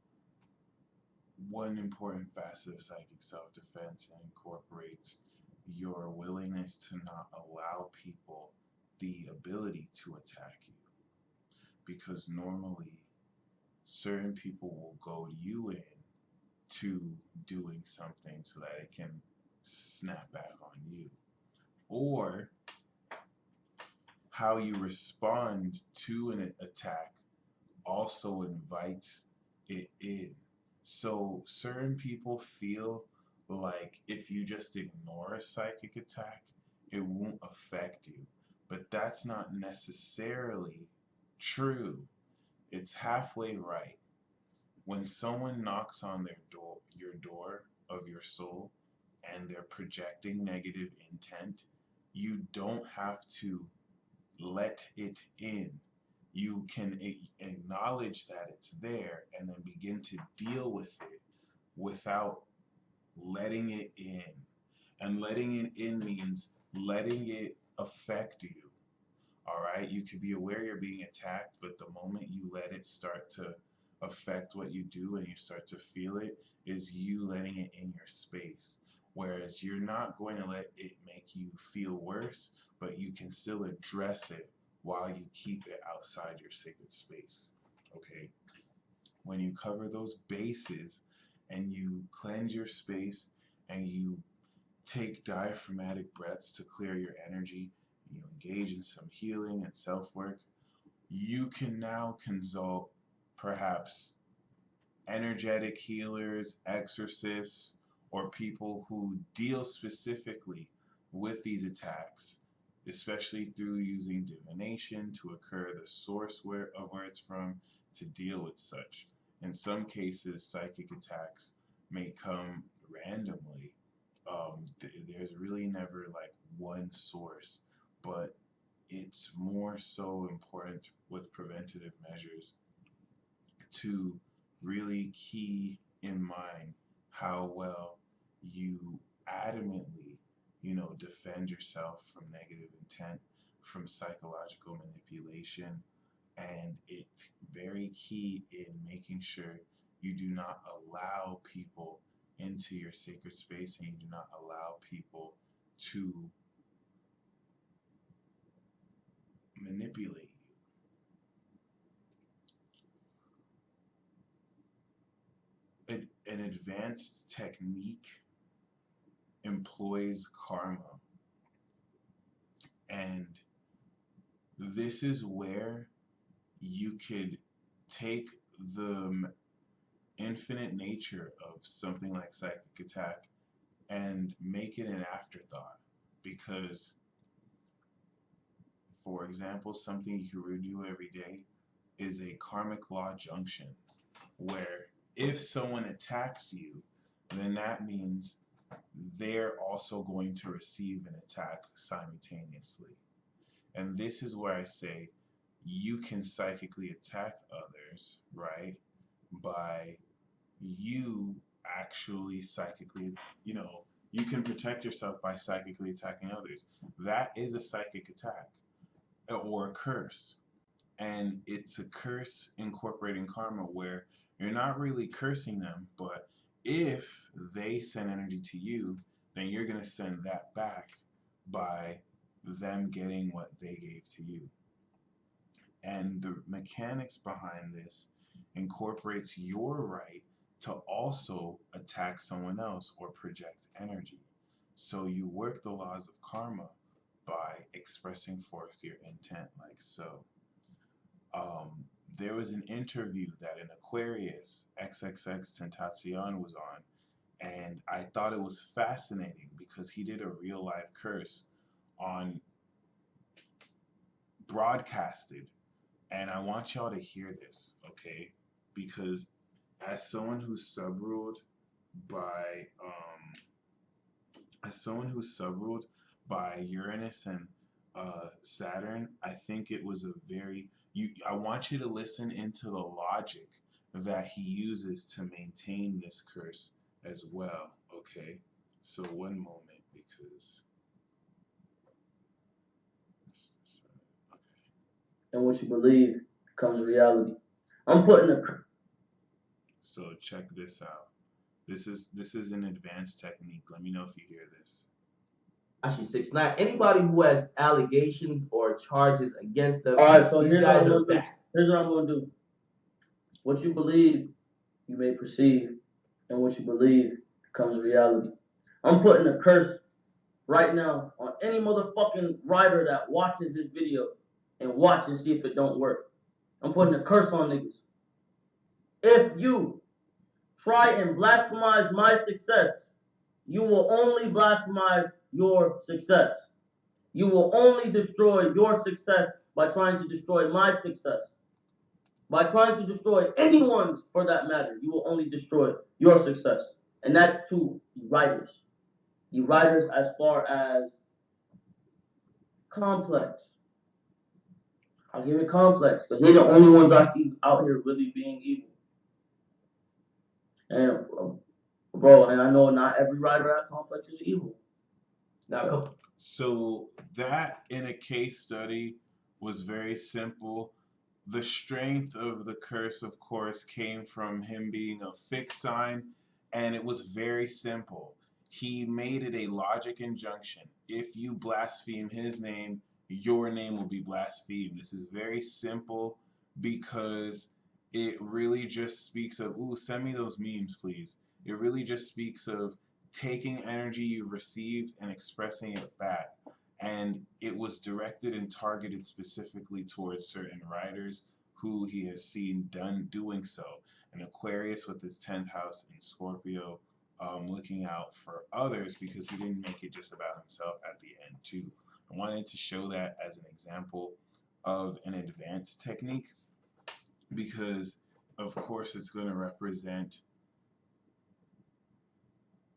one important facet of psychic self-defense incorporates your willingness to not allow people the ability to attack you, because normally certain people will goad you in to doing something so that it can snap back on you, or how you respond to an attack also invites it in. So certain people feel like if you just ignore a psychic attack, it won't affect you. But that's not necessarily true. It's halfway right. When someone knocks on your door of your soul, and they're projecting negative intent, you don't have to let it in. You can acknowledge that it's there and then begin to deal with it without letting it in. And letting it in means letting it affect you. All right? You could be aware you're being attacked, but the moment you let it start to affect what you do and you start to feel it, is you letting it in your space. Whereas you're not going to let it make you feel worse, but you can still address it while you keep it outside your sacred space. Okay? When you cover those bases and you cleanse your space and you take diaphragmatic breaths to clear your energy, you engage in some healing and self-work, you can now consult perhaps energetic healers, exorcists, or people who deal specifically with these attacks, especially through using divination to occur the source where it's from, to deal with such. In some cases, psychic attacks may come randomly. There's really never like one source, but it's more so important with preventative measures to really key in mind how well you adamantly, defend yourself from negative intent, from psychological manipulation. And it's very key in making sure you do not allow people into your sacred space and you do not allow people to manipulate you. An advanced technique employs karma, and this is where you could take the infinite nature of something like psychic attack and make it an afterthought. Because, for example, something you can redo every day is a karmic law junction, where if someone attacks you, then that means they're also going to receive an attack simultaneously. And this is where I say you can psychically attack others, right? By you actually psychically, you can protect yourself by psychically attacking others. That is a psychic attack or a curse. And it's a curse incorporating karma where you're not really cursing them, but if they send energy to you, then you're going to send that back by them getting what they gave to you. And the mechanics behind this incorporates your right to also attack someone else or project energy. So you work the laws of karma by expressing forth your intent like so. There was an interview that an Aquarius XXX Tentacion was on, and I thought it was fascinating because he did a real life curse on broadcasted, and I want y'all to hear this, okay? Because as someone who's subruled by Uranus and Saturn, I think it was a very I want you to listen into the logic that he uses to maintain this curse as well. Okay, so one moment because okay. And what you believe becomes reality. I'm putting a. So check this out. This is an advanced technique. Let me know if you hear this. Actually, 6ix9ine. Anybody who has allegations or charges against them, all right. So these guys are back. Here's what I'm gonna do. What you believe, you may perceive, and what you believe becomes reality. I'm putting a curse right now on any motherfucking writer that watches this video and watch and see if it don't work. I'm putting a curse on niggas. If you try and blasphemize my success, you will only blasphemize your success. You will only destroy your success by trying to destroy my success. By trying to destroy anyone's, for that matter, you will only destroy your success. And that's to the writers. The writers as far as complex. I'll give it complex, because they're the only ones I see out here really being evil. And bro, and I know not every writer at complex is evil. So that in a case study was very simple. The strength of the curse, of course, came from him being a fixed sign, and it was very simple. He made it a logic injunction. If you blaspheme his name, your name will be blasphemed. This is very simple because it really just speaks of, ooh, send me those memes, please. It really just speaks of taking energy you've received and expressing it back. And it was directed and targeted specifically towards certain writers who he has seen doing so. An Aquarius with his 10th house in Scorpio, looking out for others because he didn't make it just about himself at the end too. I wanted to show that as an example of an advanced technique because of course it's going to represent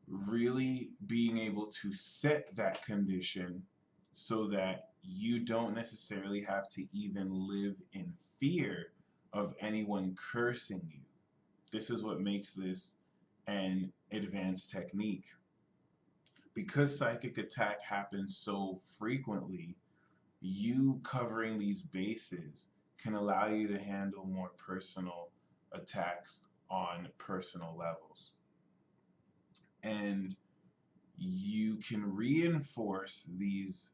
really being able to set that condition so that you don't necessarily have to even live in fear of anyone cursing you. This is what makes this an advanced technique. Because psychic attack happens so frequently, you covering these bases can allow you to handle more personal attacks on personal levels. And you can reinforce these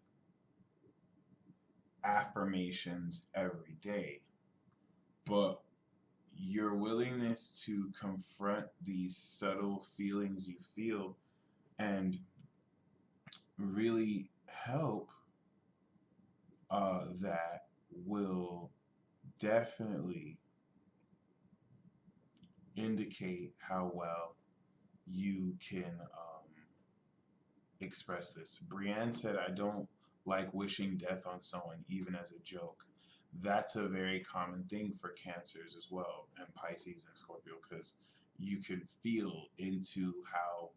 affirmations every day. But your willingness to confront these subtle feelings you feel and really help that will definitely indicate how well you can express this. Brienne said, I don't like wishing death on someone, even as a joke. That's a very common thing for Cancers as well, and Pisces and Scorpio, because you can feel into how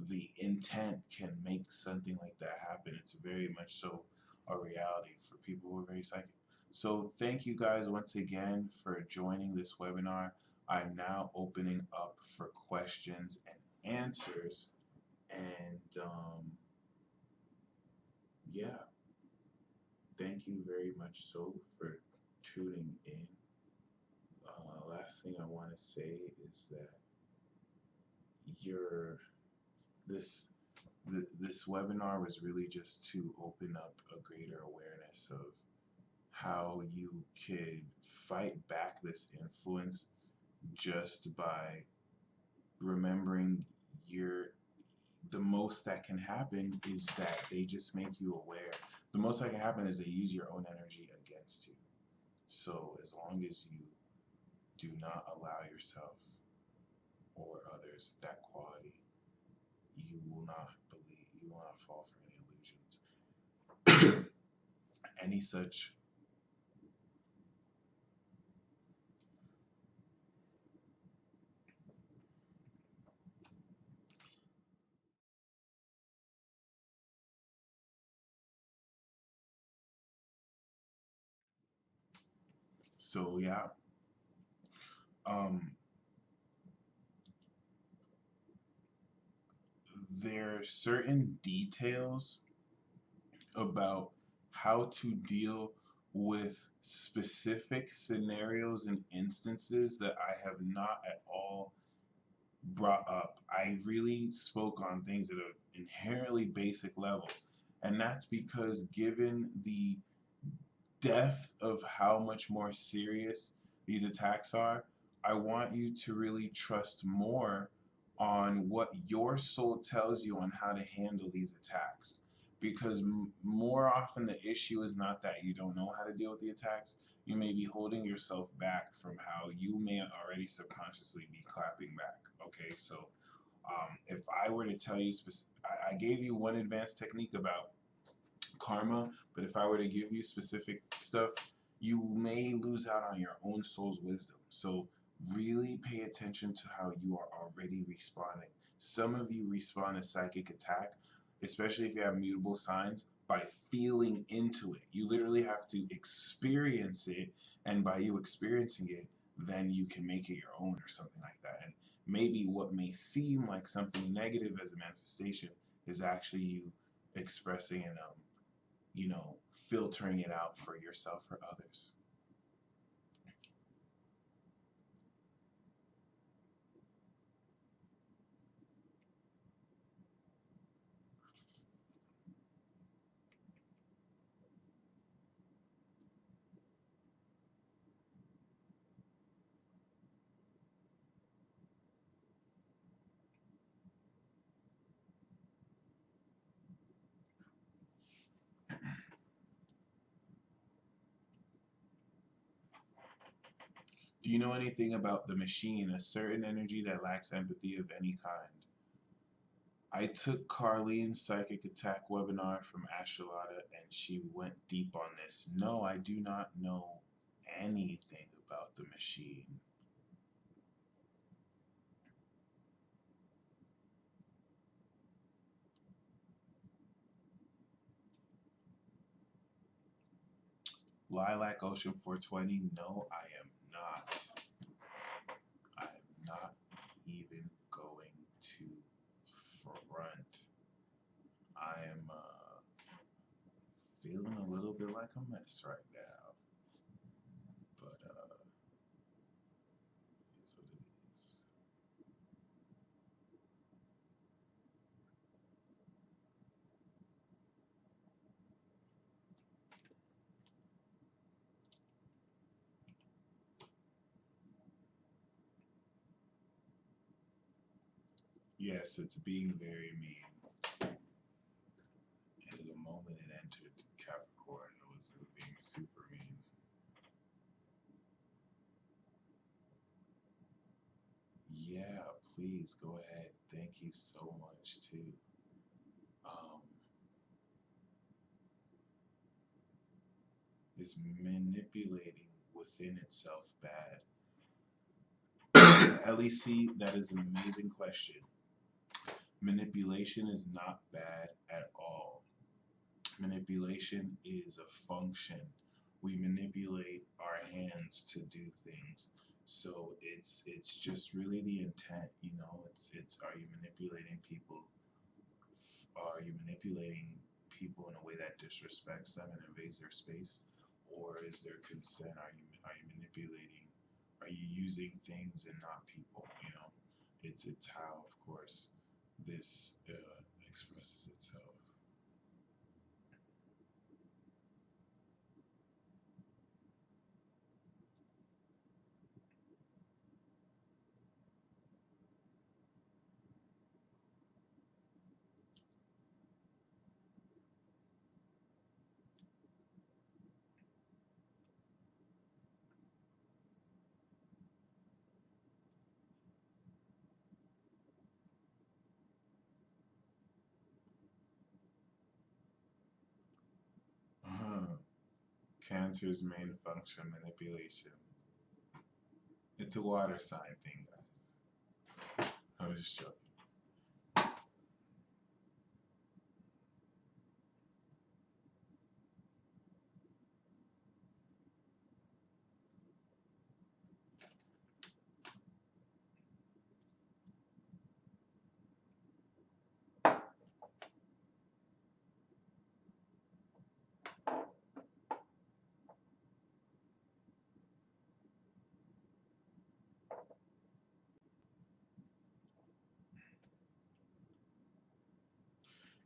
the intent can make something like that happen. It's very much so a reality for people who are very psychic. So thank you guys once again for joining this webinar. I'm now opening up for questions and answers. And yeah, thank you very much so for tuning in. Last thing I want to say is that this this webinar was really just to open up a greater awareness of how you could fight back this influence just by remembering the most that can happen is that they just make you aware. The most that can happen is they use your own energy against you. So as long as you do not allow yourself or others that quality, you will not fall for any illusions. Any such so yeah. Um there are certain details about how to deal with specific scenarios and instances that I have not at all brought up. I really spoke on things at an inherently basic level. And that's because, given the depth of how much more serious these attacks are, I want you to really trust more on what your soul tells you on how to handle these attacks. Because more often, the issue is not that you don't know how to deal with the attacks. You may be holding yourself back from how you may already subconsciously be clapping back. Okay, so if I were to tell you, I gave you one advanced technique about karma, but if I were to give you specific stuff, you may lose out on your own soul's wisdom. So really pay attention to how you are already responding. Some of you respond to psychic attack, especially if you have mutable signs, by feeling into it. You literally have to experience it, and by you experiencing it, then you can make it your own or something like that. And maybe what may seem like something negative as a manifestation is actually you expressing and filtering it out for yourself or others. Do you know anything about the machine, a certain energy that lacks empathy of any kind? I took Carlene's Psychic Attack webinar from Astrolata and she went deep on this. No, I do not know anything about the machine. Lilac Ocean 420, no, I am not. I am not even going to front. I am feeling a little bit like a mess right now. But here's what it is. Yes, it's being very mean. And the moment it entered Capricorn, it was being super mean. Yeah, please go ahead. Thank you so much too. Is manipulating within itself bad? LEC, that is an amazing question. Manipulation is not bad at all. Manipulation is a function. We manipulate our hands to do things. So it's just really the intent, it's are you manipulating people? Are you manipulating people in a way that disrespects them and invades their space? Or is there consent? Are you manipulating? Are you using things and not people? It's how, of course, this expresses itself. Cancer's main function, manipulation. It's a water sign thing, guys. I'm just joking.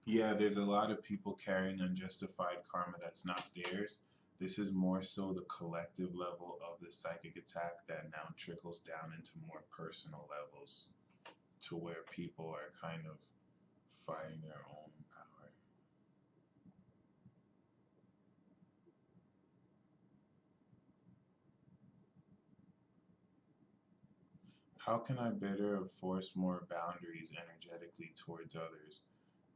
Yeah, there's a lot of people carrying unjustified karma that's not theirs. This is more so the collective level of the psychic attack that now trickles down into more personal levels to where people are kind of fighting their own power. How can I better enforce more boundaries energetically towards others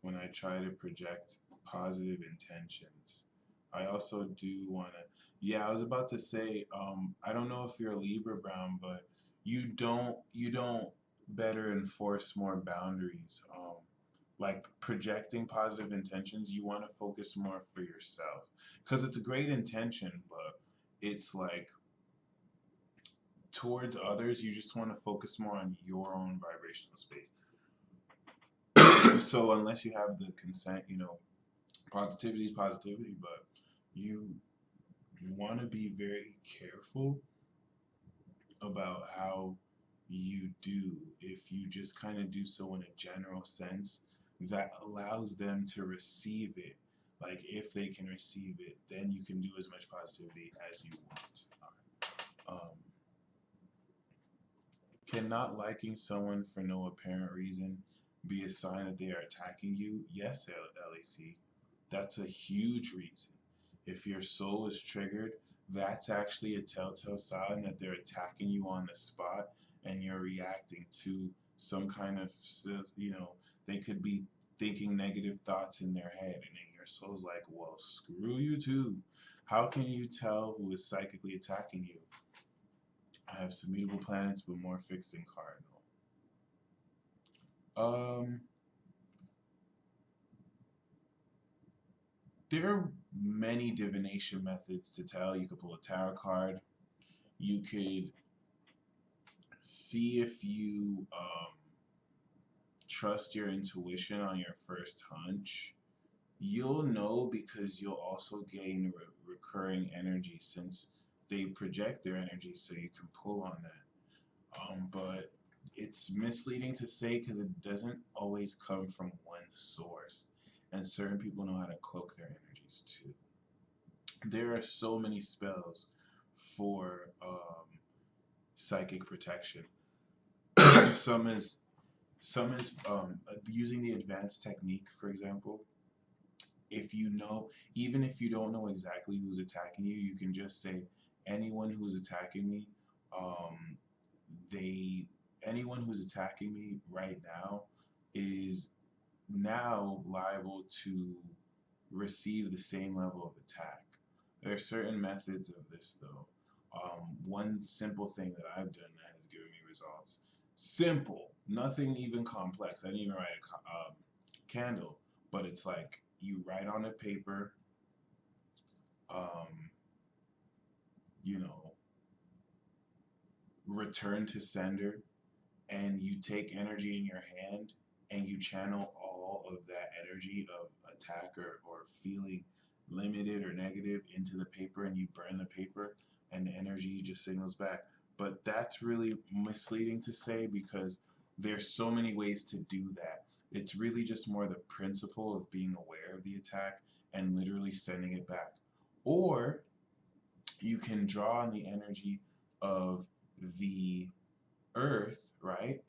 when I try to project positive intentions? I also do want to, yeah, I was about to say, I don't know if you're a Libra Brown, but you don't better enforce more boundaries. Like projecting positive intentions, you want to focus more for yourself because it's a great intention, but it's like towards others, you just want to focus more on your own vibrational space. So unless you have the consent, positivity is positivity, but you you want to be very careful about how you do. If you just kind of do so in a general sense that allows them to receive it, like if they can receive it, then you can do as much positivity as you want. Um, Can not liking someone for no apparent reason be a sign that they are attacking you? Yes, LAC. That's a huge reason. If your soul is triggered, that's actually a telltale sign that they're attacking you on the spot and you're reacting to some kind of, they could be thinking negative thoughts in their head, and then your soul's like, well, screw you too. How can you tell who is psychically attacking you? I have some mutable planets, but more fixed in cardinal. Um, there are many divination methods to tell. You could pull a tarot card. You could see if you trust your intuition on your first hunch. You'll know because you'll also gain recurring energy since they project their energy, so you can pull on that. But it's misleading to say because it doesn't always come from one source, and certain people know how to cloak their energies too. There are so many spells for psychic protection. some is some is using the advanced technique, for example. If you know, even if you don't know exactly who's attacking you, you can just say anyone who's attacking me. Um, they anyone who's attacking me right now is now liable to receive the same level of attack. There are certain methods of this though. One simple thing that I've done that has given me results. Simple, nothing even complex. I didn't even write a candle, but it's like you write on a paper, um, you know, return to sender, and you take energy in your hand and you channel all of that energy of attack or feeling limited or negative into the paper, and you burn the paper and the energy just signals back. But that's really misleading to say because there's so many ways to do that. It's really just more the principle of being aware of the attack and literally sending it back. Or you can draw on the energy of the earth, right?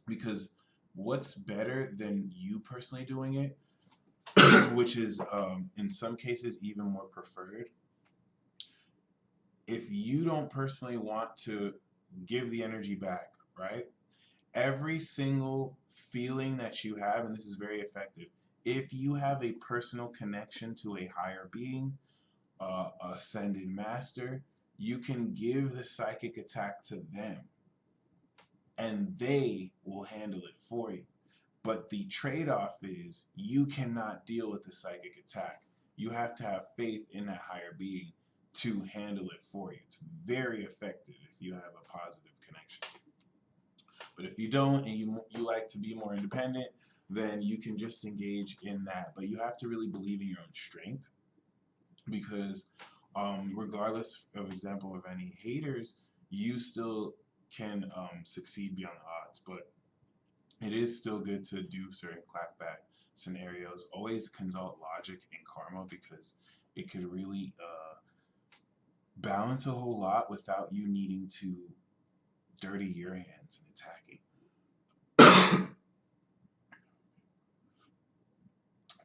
Because what's better than you personally doing it, which is in some cases even more preferred, if you don't personally want to give the energy back, right? Every single feeling that you have, and this is very effective, if you have a personal connection to a higher being, ascended master, you can give the psychic attack to them and they will handle it for you. But the trade-off is you cannot deal with the psychic attack. You have to have faith in that higher being to handle it for you. It's very effective if you have a positive connection. But if you don't and you like to be more independent, then you can just engage in that. But you have to really believe in your own strength, because regardless of example of any haters, you still can succeed beyond the odds. But it is still good to do certain clapback scenarios. Always consult logic and karma, because it could really balance a whole lot without you needing to dirty your hands and attacking.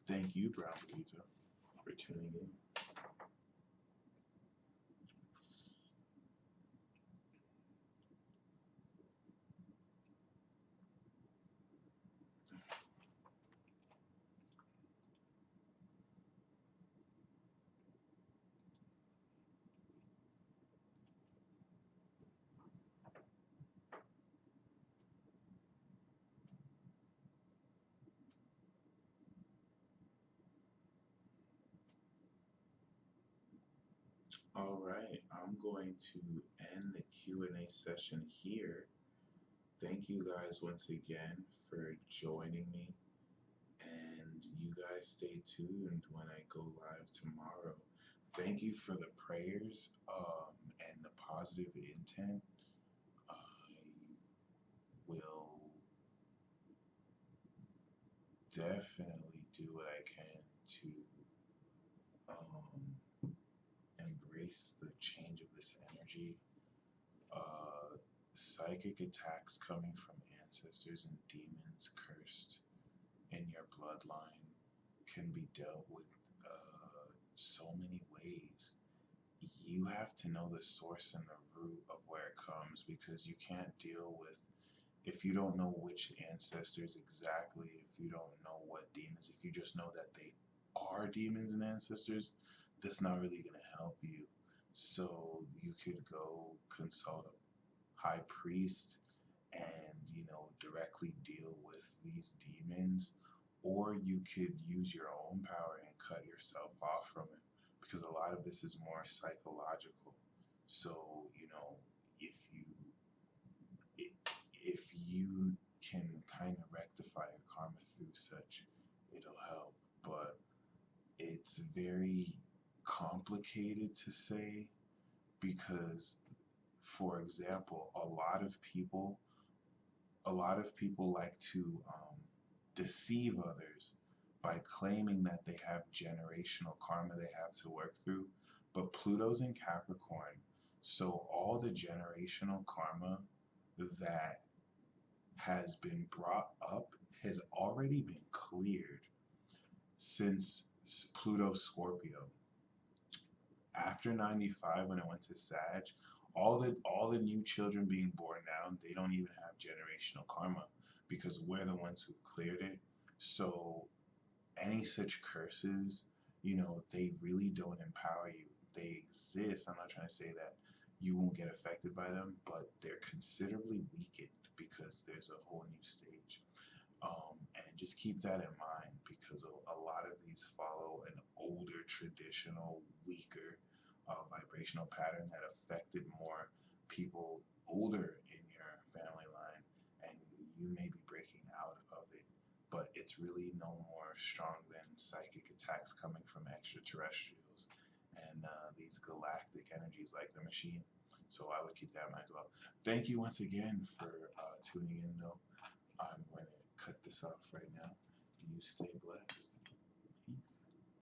Thank you, Brown Burrito, for tuning in. All right, I'm going to end the Q&A session here. Thank you guys once again for joining me, and you guys stay tuned when I go live tomorrow. Thank you for the prayers and the positive intent. I will definitely do what I can to embrace the change of this energy. Psychic attacks coming from ancestors and demons cursed in your bloodline can be dealt with so many ways. You have to know the source and the root of where it comes, because you can't deal with, if you don't know which ancestors exactly, if you don't know what demons, if you just know that they are demons and ancestors, that's not really going to help you. So you could go consult a high priest and, you know, directly deal with these demons, or you could use your own power and cut yourself off from it, because a lot of this is more psychological. So, you know, if you can kind of rectify your karma through such, it'll help. But it's very complicated to say, because, for example, a lot of people like to deceive others by claiming that they have generational karma they have to work through. But Pluto's in Capricorn, so all the generational karma that has been brought up has already been cleared since Pluto Scorpio. After 95, when it went to Sag, all the new children being born now, they don't even have generational karma, because we're the ones who cleared it. So any such curses, you know, they really don't empower you. They exist. I'm not trying to say that you won't get affected by them, but they're considerably weakened because there's a whole new stage. And just keep that in mind, because a lot of these follow an older, traditional, weaker vibrational pattern that affected more people older in your family line, and you may be breaking out of it, but it's really no more strong than psychic attacks coming from extraterrestrials and these galactic energies like the machine. So I would keep that in mind as well. Thank you once again for tuning in, though. I'm going to cut this off right now. You stay blessed. Peace.